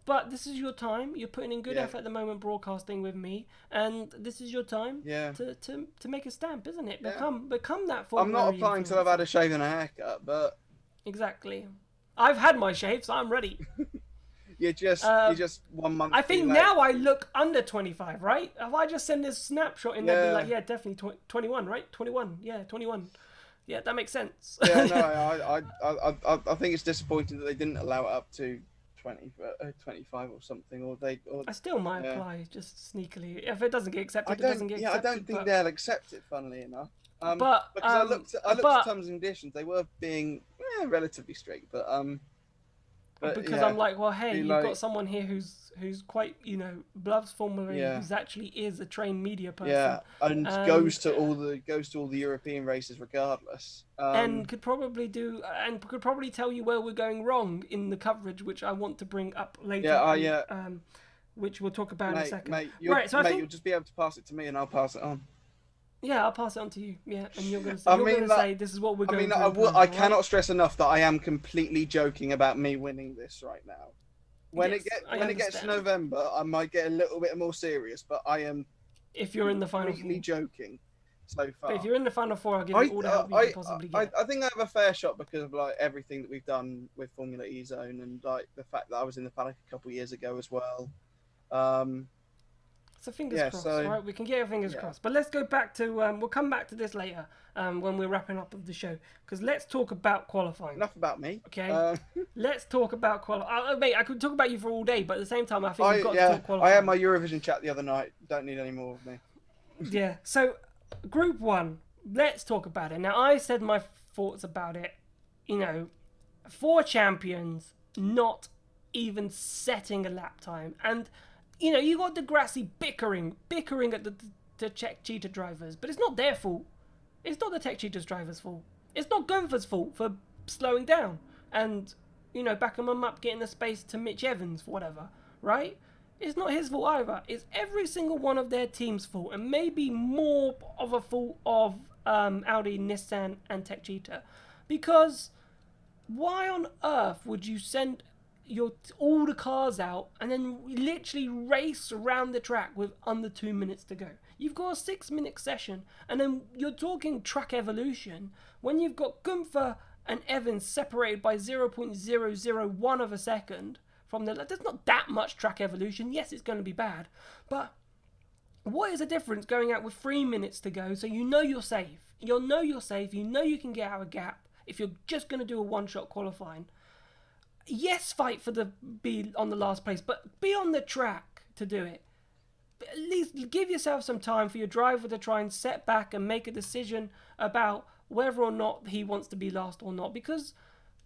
S1: But this is your time. You're putting in good
S2: Yeah,
S1: effort at the moment broadcasting with me, and this is your time
S2: yeah,
S1: to make a stamp, isn't it?
S2: yeah.
S1: Become that
S2: I'm not
S1: formulary
S2: applying till I've
S1: influencer.
S2: had a shave and a haircut, but
S1: Exactly. I've had my shave, so I'm ready.
S2: you're
S1: Uh,
S2: just 1 month
S1: I
S2: too
S1: think
S2: late.
S1: now I look under 25, right? If I just send this snapshot in, they'd be like,
S2: Yeah,
S1: yeah, definitely 21, right? 21, yeah, 21. Yeah, that makes sense.
S2: yeah. No, I think it's disappointing that they didn't allow it up to 25 or something, or
S1: I still might
S2: yeah.
S1: apply just sneakily. If it doesn't get
S2: I
S1: accepted, it doesn't
S2: don't.
S1: get
S2: Yeah, I
S1: accepted.
S2: don't think they'll accept it. Funnily enough,
S1: But
S2: because I looked at
S1: but
S2: terms and conditions. They were being relatively strict, but
S1: because
S2: yeah,
S1: I'm like, well, hey,
S2: be
S1: you've got
S2: like,
S1: someone here who's quite, loves formulary,
S2: yeah,
S1: who's actually is a trained media person,
S2: yeah, and
S1: and
S2: goes to all the European races regardless.
S1: could probably tell you where we're going wrong in the coverage, which I want to bring up later,
S2: Yeah,
S1: and
S2: yeah,
S1: which we'll talk about in a second.
S2: you'll
S1: Right, so I
S2: you'll
S1: think
S2: just be able to pass it to me, and I'll pass it on.
S1: yeah, I'll pass it on to you. Yeah, and you're gonna
S2: I
S1: you're
S2: mean
S1: gonna
S2: that.
S1: say this is what we're
S2: I
S1: going
S2: mean,
S1: to improve.
S2: I
S1: All right?
S2: cannot stress enough that I am completely joking about me winning this right now. When
S1: Yes, I
S2: it gets to
S1: understand.
S2: November, I might get a little bit more serious, but I am
S1: If you're in the final
S2: completely
S1: four,
S2: joking so
S1: but if
S2: far.
S1: you're in the final four, I'll give you all the help you can possibly get.
S2: I think I have a fair shot because of like everything that we've done with Formula E Zone and like the fact that I was in the paddock a couple of years ago as well.
S1: So fingers
S2: Yeah,
S1: crossed,
S2: so
S1: right? We can get our fingers
S2: yeah.
S1: crossed. But let's go back to. We'll come back to this later when we're wrapping up of the show. Because let's talk about qualifying.
S2: Enough about me.
S1: Okay. Let's talk about qualifying. Mate, I could talk about you for all day, but at the same time, I think we've got to talk qualifying.
S2: I had my Eurovision chat the other night. Don't need any more of me.
S1: Yeah. So, Group 1, let's talk about it. Now, I said my thoughts about it. 4 champions, not even setting a lap time. And, you got Degrassi bickering at the Czech cheetah drivers. But it's not their fault. It's not the Tech Cheetahs drivers' fault. It's not Gunther's fault for slowing down. And, backing them up, getting the space to Mitch Evans for whatever. Right? It's not his fault either. It's every single one of their team's fault, and maybe more of a fault of Audi, Nissan, and Tech Cheetah. Because why on earth would you send all the cars out and then literally race around the track with under 2 minutes to go? You've got a 6-minute session, and then you're talking track evolution when you've got Gunther and Evans separated by 0.001 of a second. There's not that much track evolution. Yes, it's going to be bad, but what is the difference going out with 3 minutes to go? So you're safe. You're safe. You know you can get out a gap if you're just going to do a one-shot qualifying. Yes, fight for be on the last place, but be on the track to do it. At least give yourself some time for your driver to try and set back and make a decision about whether or not he wants to be last or not, because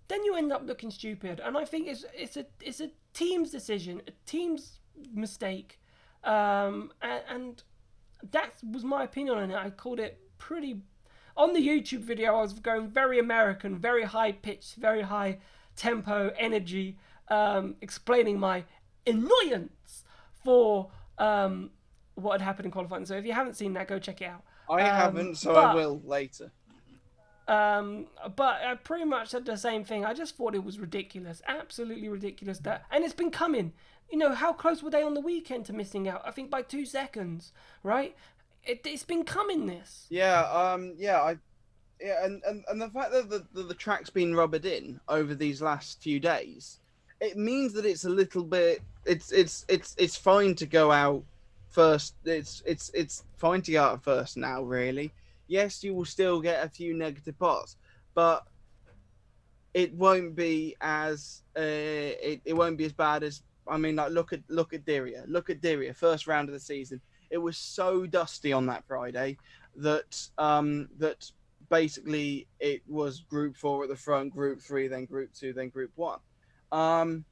S1: then you end up looking stupid. And I think it's a team's decision, a team's mistake, and that was my opinion on it. I called it pretty. On the YouTube video, I was going very American, very high pitched, very high tempo, energy, explaining my annoyance for what had happened in qualifying. So if you haven't seen that, go check it out.
S2: I haven't, so I will later.
S1: But I pretty much said the same thing. I just thought it was ridiculous, absolutely ridiculous. And it's been coming. How close were they on the weekend to missing out? I think by 2 seconds, right? It's been coming. This.
S2: Yeah. And the fact that the track's been rubbered in over these last few days, it means that it's a little bit. It's fine to go out first. It's fine to go out first now, really. yes, you will still get a few negative parts, but it won't be as it won't be as bad as, I mean, like look at Diria, first round of the season. It was so dusty on that Friday that basically it was group 4 at the front, group 3, then group 2, then group 1. Um,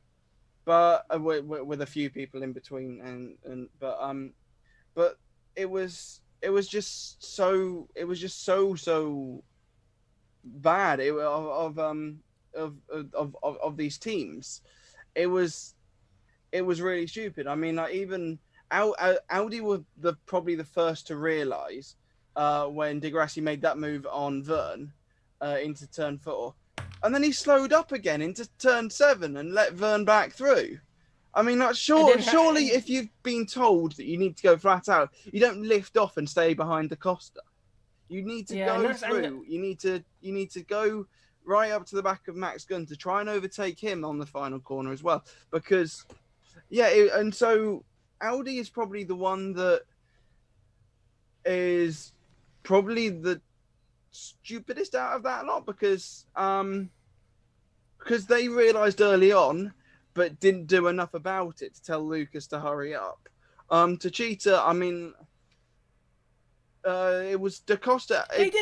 S2: but with a few people in between, but it was just so bad of these teams. It was it was really stupid. I mean, like even Audi were probably the first to realise when Degrassi made that move on Vern into turn 4, and then he slowed up again into turn 7 and let Vern back through. I mean, like, surely if you've been told that you need to go flat out, you don't lift off and stay behind the Costa. You need to go through. You need to go right up to the back of Max Gunn to try and overtake him on the final corner as well. Because and so Audi is probably the one that is probably the stupidest out of that lot, because they realised early on, but didn't do enough about it to tell Lucas to hurry up. To Cheetah, I mean, it was Da Costa. It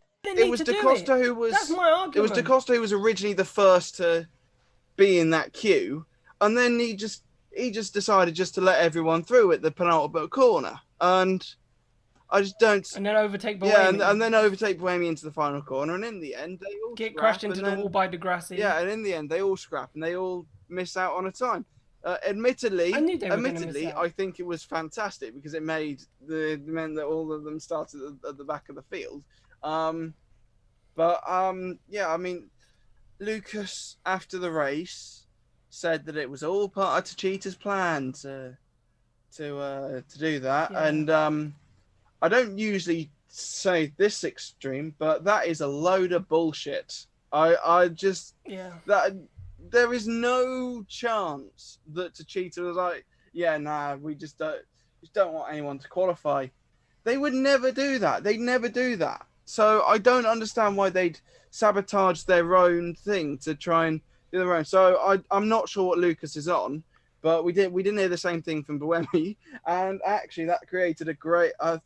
S2: was Da Costa who was.
S1: That's my argument.
S2: It was Da Costa who was originally the first to be in that queue, and then he just decided just to let everyone through at the penultimate corner, and I just don't.
S1: And then overtake Bohemi.
S2: Yeah, and then overtake Bohemi into the final corner, and in the end they all
S1: get crushed into the wall by Degrassi.
S2: Yeah, and in the end they all scrap and they all miss out on a time. Admittedly, I think it was fantastic because it meant that all of them started at the back of the field. Yeah, I mean, Lucas after the race said that it was all part of Cheetah's plan to do that, yeah. And I don't usually say this extreme, but that is a load of bullshit. I just that. There is no chance that Cheetah was like, yeah, nah, we just don't want anyone to qualify. They would never do that. They'd never do that. So I don't understand why they'd sabotage their own thing to try and do their own. So I'm not sure what Lucas is on, but we didn't hear the same thing from Bohemi, and actually that created a great. Do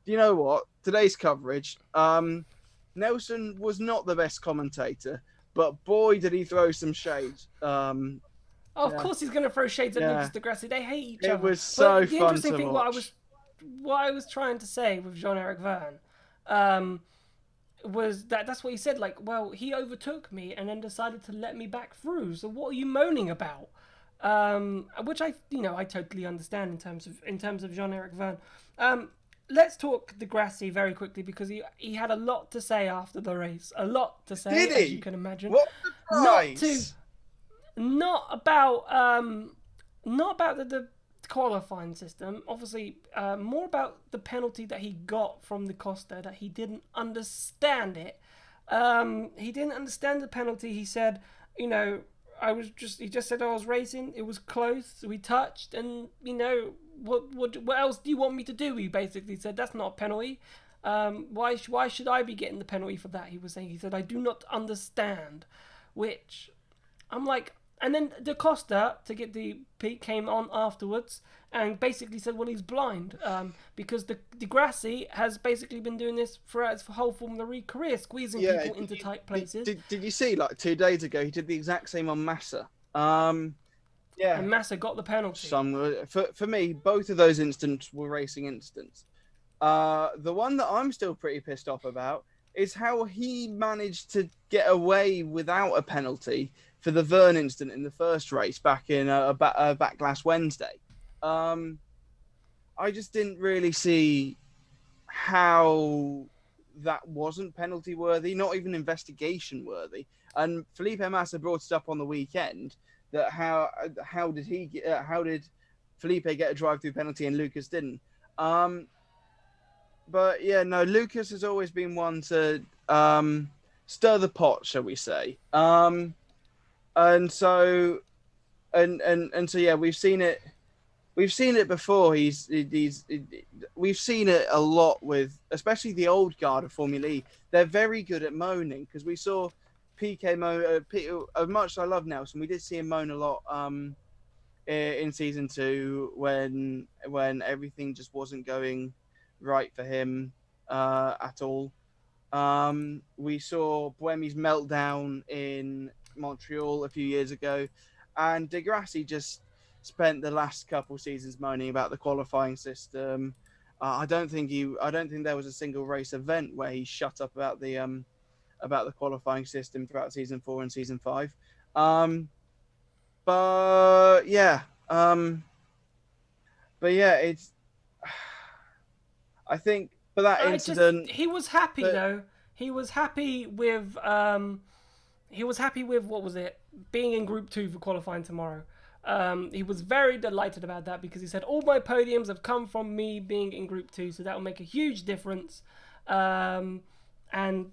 S2: you know what? Today's coverage, Nelson was not the best commentator. But boy, did he throw some shade.
S1: Of course he's going to throw shades at Lucas Degrassi. They hate each other.
S2: It was so fun to watch. The interesting thing,
S1: what I was trying to say with Jean-Eric Verne, was that's what he said. Like, well, he overtook me and then decided to let me back through. So what are you moaning about? Which I totally understand in terms of Jean-Eric Verne. Let's talk Degrassi very quickly because he had a lot to say after the race. A lot to say,
S2: Did he?
S1: As you can imagine.
S2: What a surprise!
S1: Not about the qualifying system. Obviously, more about the penalty that he got from the Costa, that he didn't understand it. He didn't understand the penalty. He said, he just said I was racing. It was close. We touched, and what else do you want me to do? He basically said that's not a penalty. Why should I be getting the penalty for that? He was saying. He said I do not understand, which I'm like. And then Da Costa, to get the peak, came on afterwards and basically said, well, he's blind because Degrassi has basically been doing this throughout his whole Formula E career, squeezing people into tight places.
S2: Did you see, like 2 days ago, he did the exact same on Massa. Yeah.
S1: And Massa got the penalty.
S2: For me, both of those incidents were racing incidents. The one that I'm still pretty pissed off about is how he managed to get away without a penalty for the Verne incident in the first race back in back last Wednesday. I just didn't really see how that wasn't penalty worthy, not even investigation worthy. And Felipe Massa brought it up on the weekend that how did Felipe get a drive-through penalty and Lucas didn't? But yeah, no, Lucas has always been one to stir the pot, shall we say? And so yeah, we've seen it we've seen it before. We've seen it a lot with, especially the old guard of Formula E. They're very good at moaning because we saw PK moan. As much as I love Nelson, we did see him moan a lot in season two when everything just wasn't going right for him at all. We saw Buemi's meltdown in Montreal a few years ago, and Degrassi just spent the last couple seasons moaning about the qualifying system. I don't think there was a single race event where he shut up about the qualifying system throughout season four and season five. Um, but yeah, um, but yeah, it's. I think for that
S1: I just
S2: incident,
S1: he was happy
S2: but
S1: though. He was happy with he was happy with what was it being in Group 2 for qualifying tomorrow. He was very delighted about that because he said all my podiums have come from me being in Group 2, so that will make a huge difference, and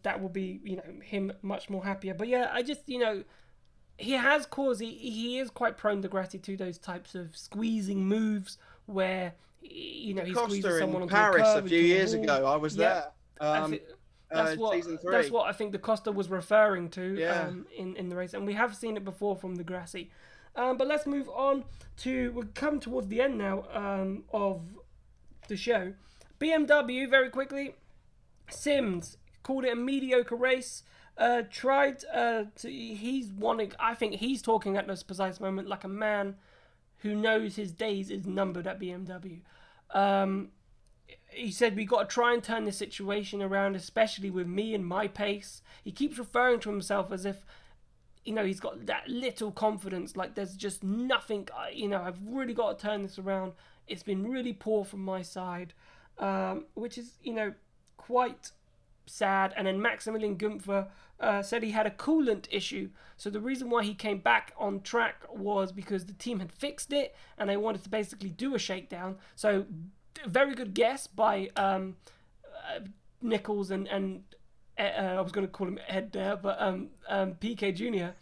S1: that will be him much more happier. But yeah, I just he has caused he is quite prone to gratitude to those types of squeezing moves where he squeezes
S2: Costa
S1: someone
S2: in
S1: onto a
S2: Paris a
S1: curve
S2: few
S1: into a
S2: years
S1: wall.
S2: ago, I was
S1: Yep,
S2: there.
S1: I think that's what
S2: Season
S1: that's
S2: three.
S1: what I think the Costa was referring to
S2: Yeah.
S1: in the race, and we have seen it before from the Grassy. But let's move on to we're coming towards the end now of the show. BMW very quickly. Sims called it a mediocre race. Tried to he's wanting. I think he's talking at this precise moment like a man who knows his days is numbered at BMW. Um, he said we got to try and turn this situation around, especially with me and my pace. He keeps referring to himself as if he's got that little confidence, like there's just nothing. I've really got to turn this around. It's been really poor from my side, which is quite sad. And then Maximilian Gumpfer said he had a coolant issue. So the reason why he came back on track was because the team had fixed it and they wanted to basically do a shakedown. So very good guess by Nichols and I was going to call him Ed there, but PK Jr.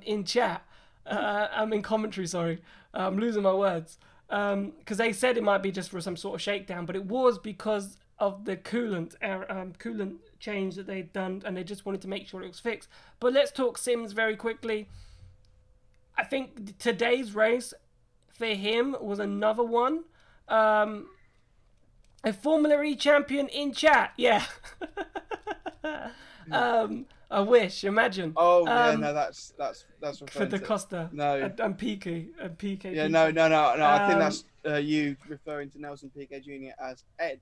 S1: In chat. I'm in commentary, sorry. I'm losing my words. Because they said it might be just for some sort of shakedown, but it was because of the coolant change that they'd done, and they just wanted to make sure it was fixed. But let's talk Sims very quickly. I think today's race for him was another one. A Formula E champion in chat, yeah. I wish. Imagine.
S2: Oh yeah, no, that's
S1: For
S2: referring
S1: the
S2: to
S1: Costa
S2: no.
S1: and PK.
S2: Yeah, no. I think
S1: Um,
S2: that's you referring to Nelson Piquet Jr. as Ed.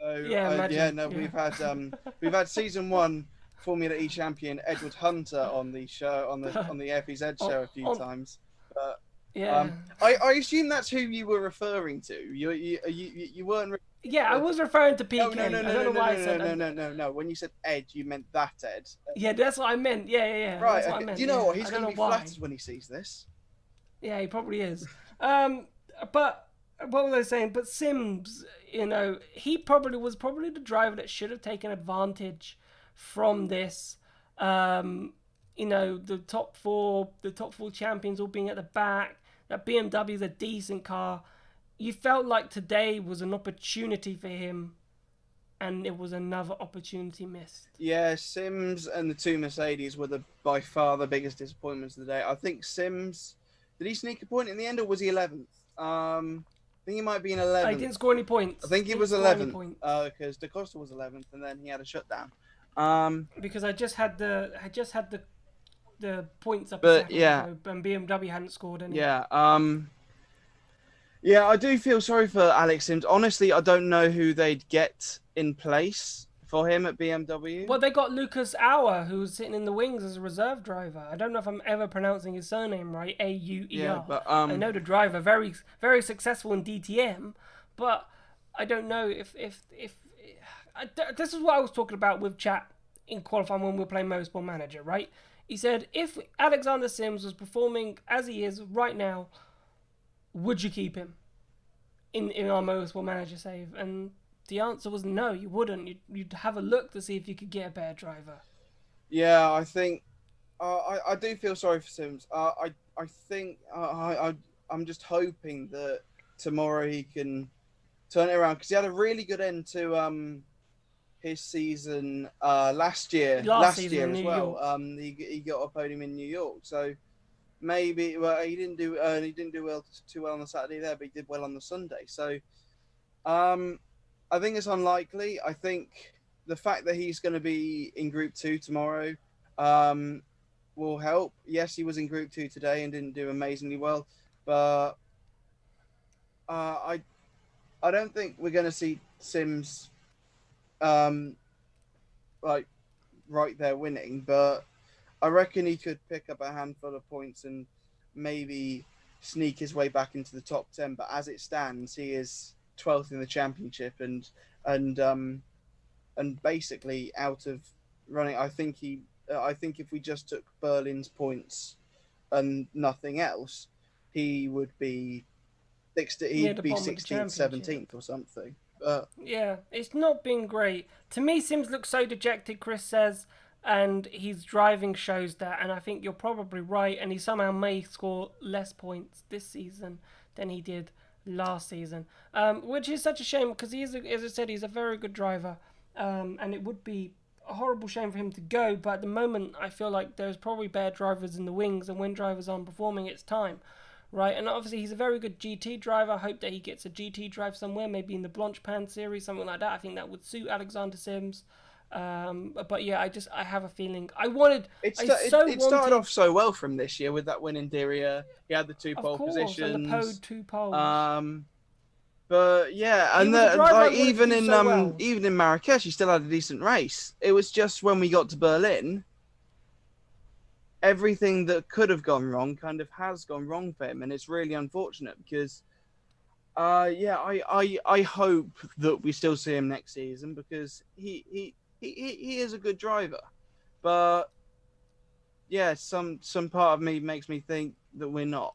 S2: So
S1: yeah,
S2: yeah,
S1: imagine.
S2: no,
S1: Yeah.
S2: we've had season one Formula E champion Edward Hunter on the show on the FEZ show a few times. But
S1: Yeah.
S2: I assume that's who you were referring to. You weren't.
S1: Yeah, I was referring to
S2: No,
S1: PK.
S2: no, no,
S1: I
S2: no,
S1: don't
S2: no,
S1: know
S2: no,
S1: why I
S2: no,
S1: said
S2: no, no,
S1: that.
S2: no, no, no. When you said Ed, you meant that Ed.
S1: Yeah, that's what I meant. Yeah.
S2: Right.
S1: That's what I
S2: Okay.
S1: meant.
S2: Do you know
S1: yeah.
S2: what? He's
S1: I
S2: going
S1: don't
S2: to
S1: know
S2: be
S1: why.
S2: flattered when he sees this.
S1: Yeah, he probably is. But what was I saying? But Sims, he was probably the driver that should have taken advantage from this. The top four champions all being at the back. That BMW is a decent car. You felt like today was an opportunity for him, and it was another opportunity missed.
S2: Yeah, Sims and the two Mercedes were by far the biggest disappointments of the day. I think Sims did he sneak a point in the end, or was he 11th? I think he might be in
S1: He
S2: 11th.
S1: didn't score any points.
S2: I think he
S1: Didn't
S2: was
S1: score any
S2: 11th
S1: points.
S2: because Da Costa was 11th, and then he had a shutdown.
S1: Because I just had the points up a
S2: But
S1: second
S2: yeah,
S1: ago, and BMW hadn't scored any.
S2: yeah, yeah. I do feel sorry for Alex Sims. Honestly, I don't know who they'd get in place for him at BMW.
S1: Well, they got Lucas Auer, who's sitting in the wings as a reserve driver. I don't know if I'm ever pronouncing his surname right. Auer.
S2: Yeah, but
S1: I know the driver, very very successful in DTM, but I don't know if this is what I was talking about with chat in qualifying when we were playing Motorsport Manager, right? He said if Alexander Sims was performing as he is right now, would you keep him in our Motorsport Manager save? And the answer was no, you wouldn't. You'd have a look to see if you could get a better driver.
S2: Yeah, I think I do feel sorry for Sims. I think I'm just hoping that tomorrow he can turn it around because he had a really good end to his season
S1: Last
S2: last
S1: season
S2: year
S1: in
S2: as
S1: New
S2: well.
S1: York.
S2: He got a podium in New York, so maybe he didn't do well too well on the Saturday there, but he did well on the Sunday. So um, I think it's unlikely. I think the fact that he's going to be in Group Two tomorrow um, will help. Yes, he was in Group Two today and didn't do amazingly well, but I don't think we're going to see Sims um, like right there winning, but I reckon he could pick up a handful of points and maybe sneak his way back into the top 10. But as it stands, he is 12th in the championship and and basically out of running. I think if we just took Berlin's points and nothing else, he would be
S1: Near
S2: he'd
S1: the
S2: be
S1: bottom of the
S2: 16th,
S1: championship.
S2: 17th or something. But
S1: Yeah, it's not been great. To me, Sims looks so dejected, Chris says, and his driving shows that, and I think you're probably right, and he somehow may score less points this season than he did last season, which is such a shame because as I said, he's a very good driver, and it would be a horrible shame for him to go, but at the moment, I feel like there's probably better drivers in the wings, and when drivers aren't performing, it's time. Right, and obviously he's a very good GT driver. I hope that he gets a GT drive somewhere, maybe in the Blanchpan series, something like that. I think that would suit Alexander Sims. But yeah, I have a feeling. I so
S2: it started
S1: wanted,
S2: off so well from this year with that win in Diriyah. He had the two
S1: of
S2: pole
S1: course, and the
S2: positions.
S1: two poles.
S2: Um, but yeah,
S1: He
S2: and
S1: was a driver I
S2: like
S1: wanted to do so well.
S2: even in Marrakesh, he still had a decent race. It was just when we got to Berlin, everything that could have gone wrong kind of has gone wrong for him, and it's really unfortunate because yeah, I hope that we still see him next season because he is a good driver, but yeah, some part of me makes me think that we're not.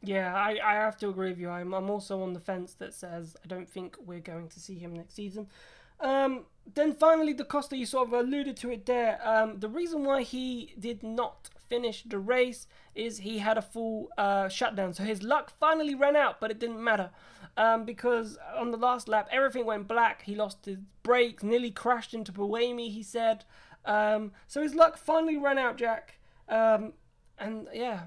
S1: Yeah, I have to agree with you. I'm also on the fence that says I don't think we're going to see him next season. Then finally, Da Costa, you sort of alluded to it there. The reason why he did not finish the race is he had a full shutdown. So his luck finally ran out, but it didn't matter. Because on the last lap, everything went black. He lost his brakes, nearly crashed into Buemi, he said. So his luck finally ran out, Jack. And yeah,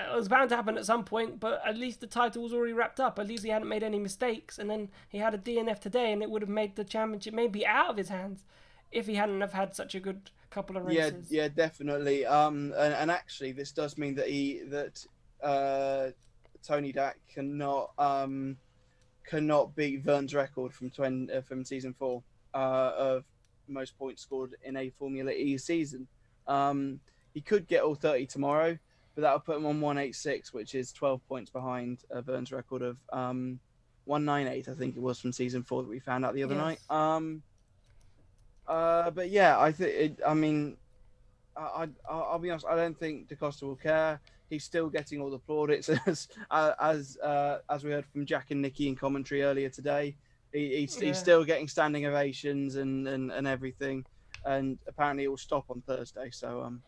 S1: it was bound to happen at some point, but at least the title was already wrapped up. At least he hadn't made any mistakes, and then he had a DNF today, and it would have made the championship maybe out of his hands if he hadn't have had such a good couple of
S2: Yeah,
S1: races.
S2: yeah, definitely. And actually, this does mean that uh, Tony Dak cannot beat Vern's record from season four of most points scored in a Formula E season. He could get all 30 tomorrow, but that'll put him on 186, which is 12 points behind Vern's record of 198, I think it was from season four that we found out the other night.
S1: Yes.
S2: But yeah, I think I mean I'll be honest. I don't think Da Costa will care. He's still getting all the plaudits, as we heard from Jack and Nikki in commentary earlier today. He's
S1: Yeah.
S2: still getting standing ovations and everything, and apparently it will stop on Thursday. So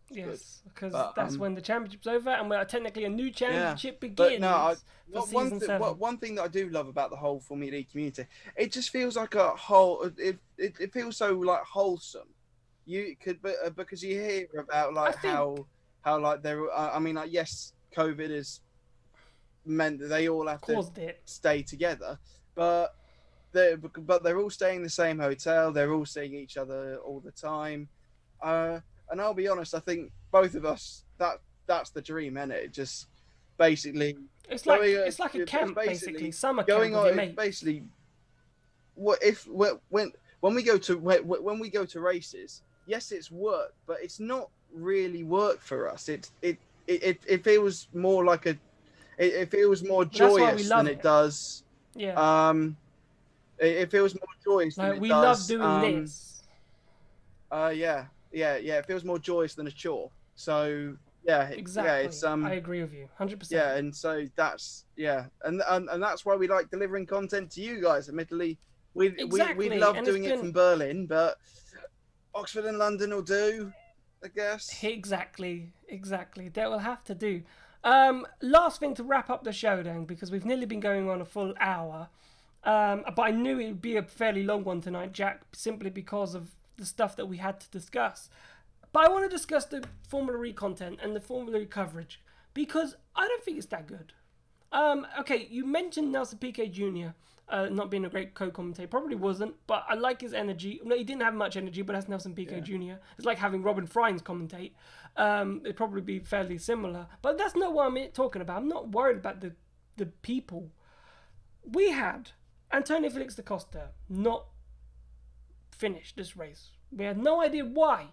S2: it's good.
S1: Yes, because
S2: But
S1: that's when the championship's over, and we're technically a new
S2: yeah.
S1: championship
S2: But no,
S1: begins for season 7.
S2: one thing that I do love about the whole Formula E community, it just feels like a whole. It feels so like wholesome. You could, because you hear about
S1: I
S2: like
S1: think,
S2: how like there. I mean, like yes, COVID has meant that they all have to
S1: caused it.
S2: stay together, but they're all staying in the same hotel. They're all seeing each other all the time. And I'll be honest, I think both of us that's the dream, isn't it? Just basically
S1: It's like a
S2: it's
S1: camp, basically, summer camp
S2: going
S1: with
S2: on.
S1: your
S2: It's
S1: mates.
S2: basically what if when we go to when we go to races. Yes, it's work, but it's not really work for us. It feels more like it feels more
S1: But that's why we
S2: joyous than
S1: love
S2: it
S1: it.
S2: does.
S1: Yeah,
S2: Um, it feels more joyous than
S1: like
S2: it
S1: we love
S2: does.
S1: doing this.
S2: Yeah. It feels more joyous than a chore. So yeah,
S1: Exactly, I agree with you, 100%.
S2: yeah, and so that's and that's why we like delivering content to you guys. Admittedly, we
S1: Exactly,
S2: love
S1: and it's
S2: doing it
S1: been
S2: from Berlin, but Oxford and London will do, I guess.
S1: exactly. That will have to do. Last thing to wrap up the show then, because we've nearly been going on a full hour. But I knew it would be a fairly long one tonight, Jack, simply because of the stuff that we had to discuss. But I want to discuss the Formula E content and the Formula E coverage, because I don't think it's that good. Okay, you mentioned Nelson Piquet Jr. Not being a great co-commentator. Probably wasn't, but I like his energy. No, he didn't have much energy, but that's Nelson Piquet Jr. It's like having Robin Friends commentate. It'd probably be fairly similar. But that's not what I'm talking about. I'm not worried about the people. We had Antonio Felix da Costa not finish this race. We had no idea why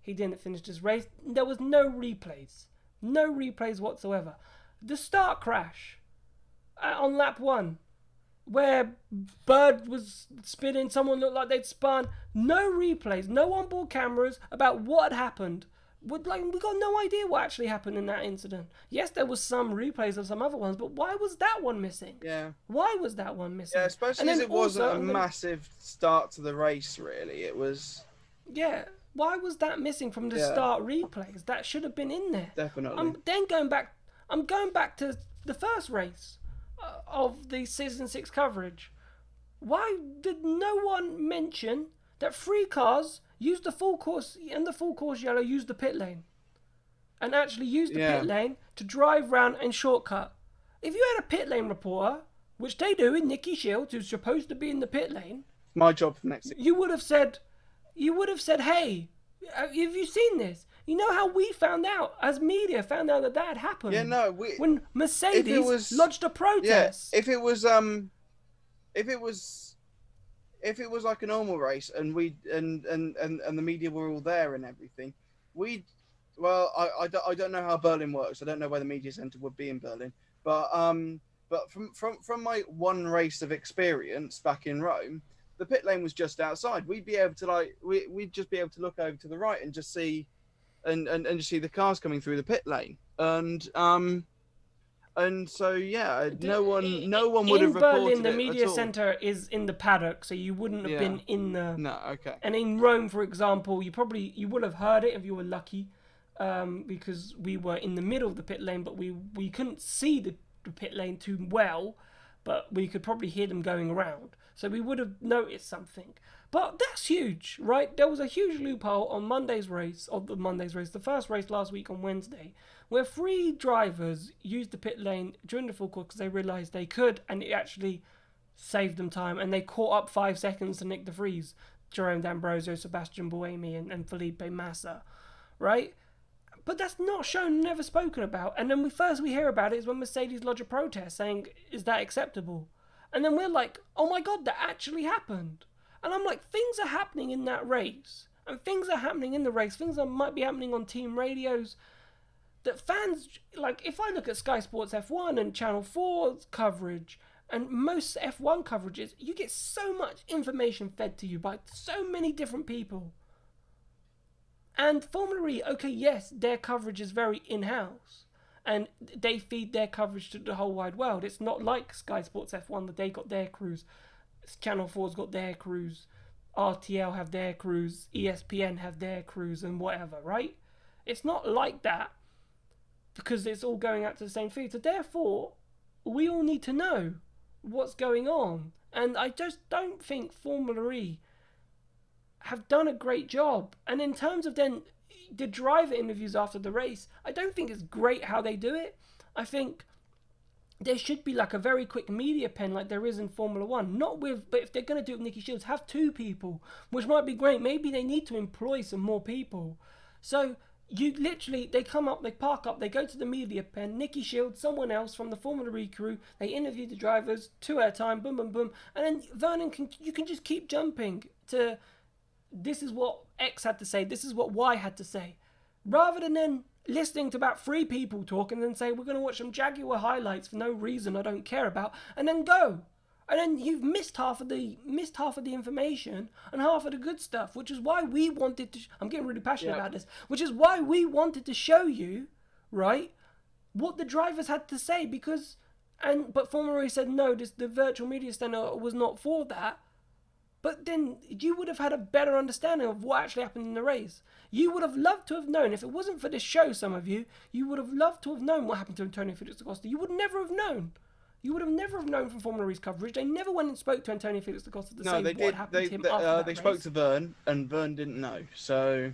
S1: he didn't finish this race. There was no replays. No replays whatsoever. The start crash on lap 1, where Bird was spinning, someone looked like they'd spun. No replays, no onboard cameras about what had happened. We got no idea what actually happened in that incident. Yes, there was some replays of some other ones, but why was that one missing?
S2: Yeah.
S1: Why was that one missing?
S2: Yeah, especially as it wasn't a massive start to the race, really. It was...
S1: Yeah, why was that missing from the start replays? That should have been in there.
S2: Definitely.
S1: I'm going back to the first race of the Season 6 coverage. Why did no one mention that 3 cars used the full course, and the full course yellow used the pit lane? And actually used the pit lane to drive round and shortcut. If you had a pit lane reporter, which they do in Nicky Shields, who's supposed to be in the pit lane...
S2: My job for next season.
S1: You would have said, hey, have you seen this? You know how we found out, as media found out that had happened?
S2: Yeah, no,
S1: when Mercedes lodged a protest.
S2: Yeah, if it was like a normal race and we and the media were all there and everything, I don't know how Berlin works. I don't know where the media center would be in Berlin, but from my one race of experience back in Rome, the pit lane was just outside. We'd be able to we'd just be able to look over to the right and just see and just see the cars coming through the pit lane. And so no one would have reported it at all.
S1: In Berlin, the media center is in the paddock, so you wouldn't have been in the...
S2: No, okay.
S1: And in Rome, for example, you would have heard it if you were lucky, because we were in the middle of the pit lane, but we couldn't see the pit lane too well, but we could probably hear them going around. So we would have noticed something. But that's huge, right? There was a huge loophole on the first race last week on Wednesday, where 3 drivers used the pit lane during the full course because they realised they could, and it actually saved them time, and they caught up 5 seconds to Nick de Vries, Jerome D'Ambrosio, Sebastian Buemi, and Felipe Massa, right? But that's not shown, never spoken about. And then we hear about it is when Mercedes lodged a protest saying, is that acceptable? And then we're like, oh my God, that actually happened. And I'm like, things are happening in that race. And things are happening in the race. Things that might be happening on team radios. That fans, like, if I look at Sky Sports F1 and Channel 4's coverage, and most F1 coverages, you get so much information fed to you by so many different people. And Formula E, okay, yes, their coverage is very in-house. And they feed their coverage to the whole wide world. It's not like Sky Sports F1 that they got their crews. Channel 4's got their crews. RTL have their crews. ESPN have their crews and whatever, right? It's not like that because it's all going out to the same feed. So therefore, we all need to know what's going on. And I just don't think Formula E have done a great job. And in terms of then the driver interviews after the race, I don't think it's great how they do it. I think there should be like a very quick media pen like there is in Formula 1. But if they're going to do it with Nicky Shields, have 2 people, which might be great. Maybe they need to employ some more people. So they come up, they park up, they go to the media pen, Nicky Shields, someone else from the Formula E crew, they interview the drivers 2 at a time, boom, boom, boom. And then Vernon you can just keep jumping to, this is what X had to say, this is what Y had to say. Rather than then listening to about 3 people talk and then say, we're going to watch some Jaguar highlights for no reason I don't care about, and then go. And then you've missed half of the information and half of the good stuff, which is why we wanted to... I'm getting really passionate about this. Which is why we wanted to show you, right, what the drivers had to say, because... But Formula E said, no, the virtual media center was not for that. But then you would have had a better understanding of what actually happened in the race. You would have loved to have known, if it wasn't for this show, some of you, you would have loved to have known what happened to Antonio Felix da Costa. You would never have known. You would have never have known from Formula E's coverage. They never went and spoke to Antonio Felix da Costa to say what happened to him after that
S2: They
S1: race.
S2: spoke to Vern, and Vern didn't know. So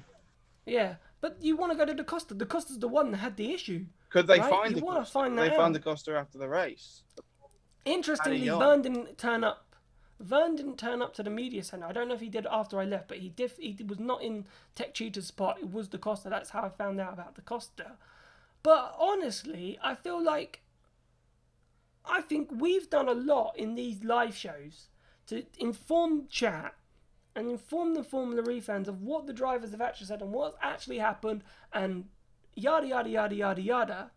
S1: yeah, but you want to go to da Costa. Da Costa's the one that had the issue.
S2: could they
S1: right?
S2: find
S1: you
S2: the
S1: want to
S2: Costa?
S1: find that
S2: They
S1: out.
S2: found the Costa after the race.
S1: Interestingly, Vern didn't turn up. Vern didn't turn up to the media centre. I don't know if he did after I left, but he was not in Tech Cheetah's spot. It was da Costa. That's how I found out about da Costa. But honestly, I think we've done a lot in these live shows to inform chat and inform the Formula E fans of what the drivers have actually said and what's actually happened and yada yada yada yada yada.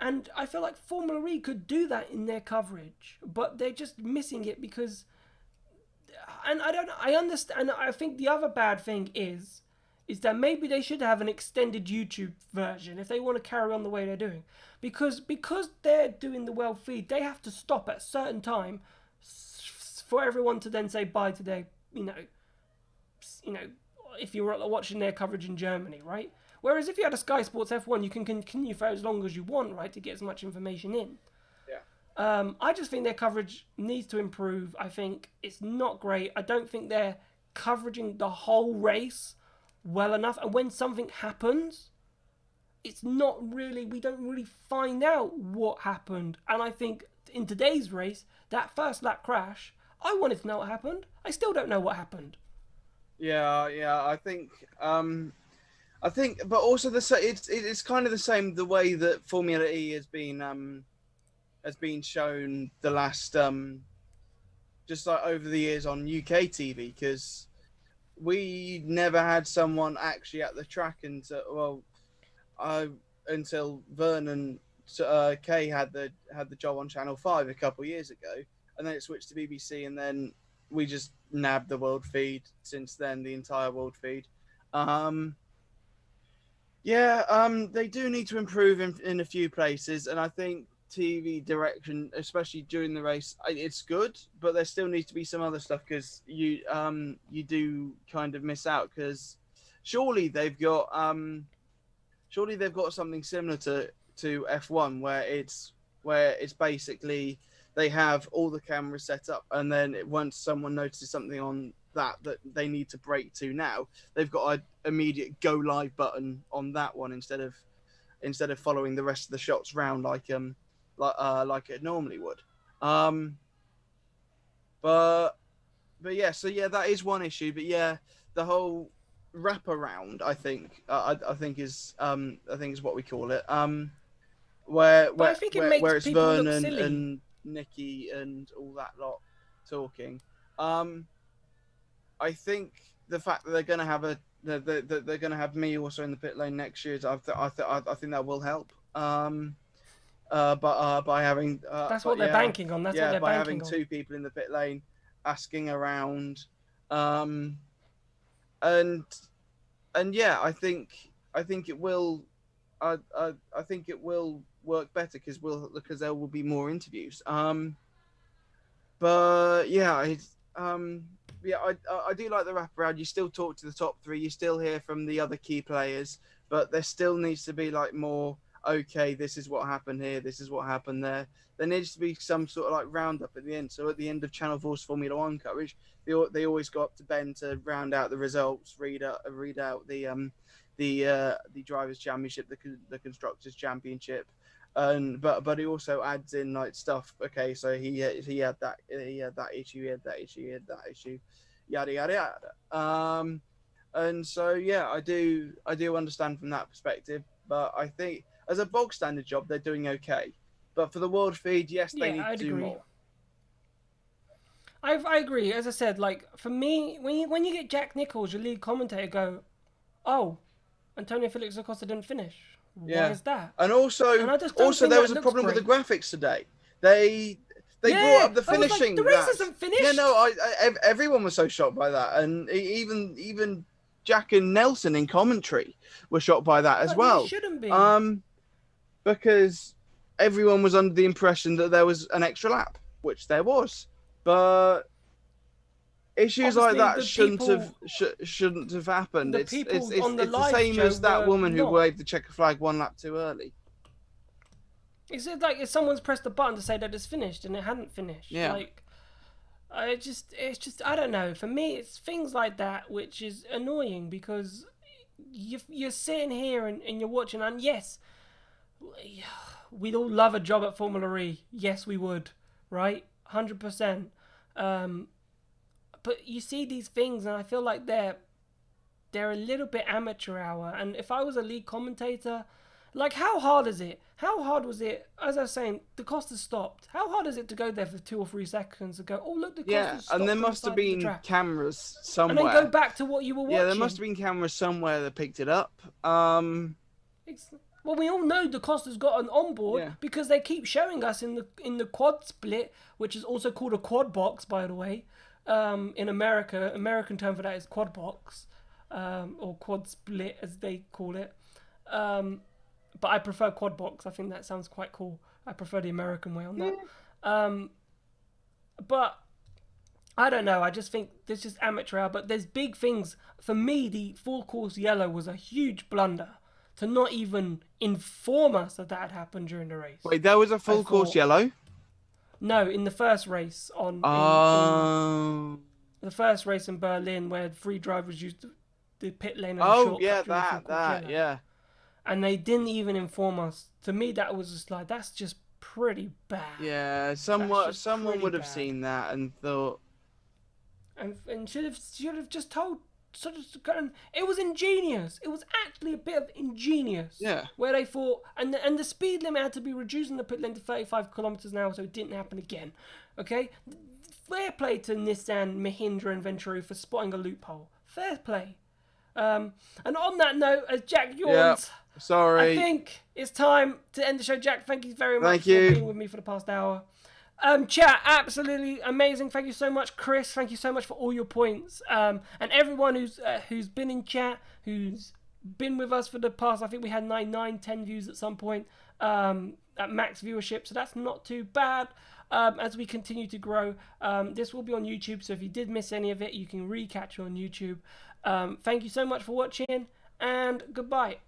S1: And I feel like Formula E could do that in their coverage, but they're just missing it because, and I understand. I think the other bad thing is that maybe they should have an extended YouTube version if they want to carry on the way they're doing, because they're doing the world feed, they have to stop at a certain time for everyone to then say bye to their, if you're watching their coverage in Germany, right? Whereas if you had a Sky Sports F1, you can continue for as long as you want, right, to get as much information in.
S2: Yeah.
S1: I just think their coverage needs to improve. I think it's not great. I don't think they're covering the whole race well enough. And when something happens, it's not really, we don't really find out what happened. And I think in today's race, that first lap crash, I wanted to know what happened. I still don't know what happened.
S2: Yeah, I think, but also it's kind of the same the way that Formula E has been shown the last just like over the years on UK TV, because we never had someone actually at the track until Vern and Kay had the job on Channel 5 a couple of years ago, and then it switched to BBC, and then we just nabbed the world feed since then, the entire world feed. They do need to improve in a few places, and I think TV direction, especially during the race, it's good, but there still needs to be some other stuff, because you do kind of miss out, because surely they've got something similar to F1 where it's basically they have all the cameras set up, and then once someone notices something on that they need to break to now, they've got an immediate go live button on that one instead of following the rest of the shots round like it normally would. But yeah, so yeah, that is one issue. But yeah, the whole wraparound, I think is what we call it. Where it's
S1: Vern
S2: and Nikki and all that lot talking. I think the fact that they're going to have they're going to have me also in the pit lane next year, I think that will help. By having
S1: that's what they're banking on. That's what they're
S2: by
S1: banking
S2: having
S1: on.
S2: two people in the pit lane asking around, and yeah, I think it will. I think it will work better because there will be more interviews. But yeah, I do like the wraparound. You still talk to the top three. You still hear from the other key players, but there still needs to be like more. Okay, this is what happened here. This is what happened there. There needs to be some sort of like roundup at the end. So at the end of Channel 4's Formula One coverage, they always go up to Ben to round out the results, read out the drivers' championship, the constructors' championship, but he also adds in like stuff. Okay, so he had that issue, he had that issue, yada yada yada. And so yeah, I do understand from that perspective, but I think as a bog standard job, they're doing okay. But for the world feed, yes, they need to do more.
S1: I agree. As I said, like for me, when you get Jack Nichols, your lead commentator, go, oh, Antonio Felix da Costa didn't finish. Why is that?
S2: And also there was a problem with the graphics today. They brought up the finishing.
S1: Like, the race isn't finished.
S2: Yeah, no, everyone was so shocked by that, and even Jack and Nelson in commentary were shocked by that as well.
S1: It shouldn't be.
S2: Because everyone was under the impression that there was an extra lap, which there was, but issues like
S1: Obviously,
S2: that
S1: the
S2: shouldn't have happened.
S1: people
S2: It's
S1: on the
S2: the
S1: live
S2: same
S1: show
S2: as that
S1: were
S2: woman who
S1: not.
S2: waved the checker flag 1 lap too early.
S1: Is it like if someone's pressed the button to say that it's finished and it hadn't finished?
S2: Yeah.
S1: Like, it's just I don't know. For me, it's things like that which is annoying because you're sitting here and you're watching, and yes, we'd all love a job at Formula E. Yes, we would, right? 100%. But you see these things, and I feel like they're a little bit amateur hour. And if I was a league commentator, like, how hard is it? How hard was it? As I was saying, the cost has stopped. How hard is it to go there for 2 or 3 seconds and go, oh, look, the cost has stopped.
S2: And there
S1: on the
S2: must
S1: side
S2: have
S1: of the
S2: been
S1: track.
S2: cameras
S1: And
S2: somewhere.
S1: then go back to what you were watching.
S2: Yeah, there must have been cameras somewhere that picked it up.
S1: Well, we all know the cost has got an onboard because they keep showing us in the quad split, which is also called a quad box, by the way. In America, American term for that is quad box, or quad split as they call it. But I prefer quad box. I think that sounds quite cool. I prefer the American way on that. But I don't know. I just think there's just amateur hour. But there's big things. For me, the four-course yellow was a huge blunder to not even inform us that had happened during the race.
S2: Wait, there was a full course yellow?
S1: No, in the first race in the first race in Berlin, where 3 drivers used the pit lane as a shortcut.
S2: Yeah.
S1: And they didn't even inform us. To me, that was just like, that's just pretty bad.
S2: Yeah, someone would have seen that and thought,
S1: and should have just told. It was ingenious. It was actually a bit of ingenious.
S2: Yeah.
S1: Where they thought, and the speed limit had to be reduced in the pit lane to 35 kilometers an hour, so it didn't happen again. Okay. Fair play to Nissan, Mahindra, and Venturi for spotting a loophole. Fair play. And on that note, as Jack yawns,
S2: sorry,
S1: I think it's time to end the show. Jack, thank you very much for being with me for the past hour. Chat, absolutely amazing. Thank you so much, Chris. Thank you so much for all your points. And everyone who's been in chat, who's been with us for the past, I think we had 10 views at some point at max viewership, so that's not too bad. As we continue to grow, this will be on YouTube, so if you did miss any of it, you can recatch it on YouTube. Thank you so much for watching, and goodbye.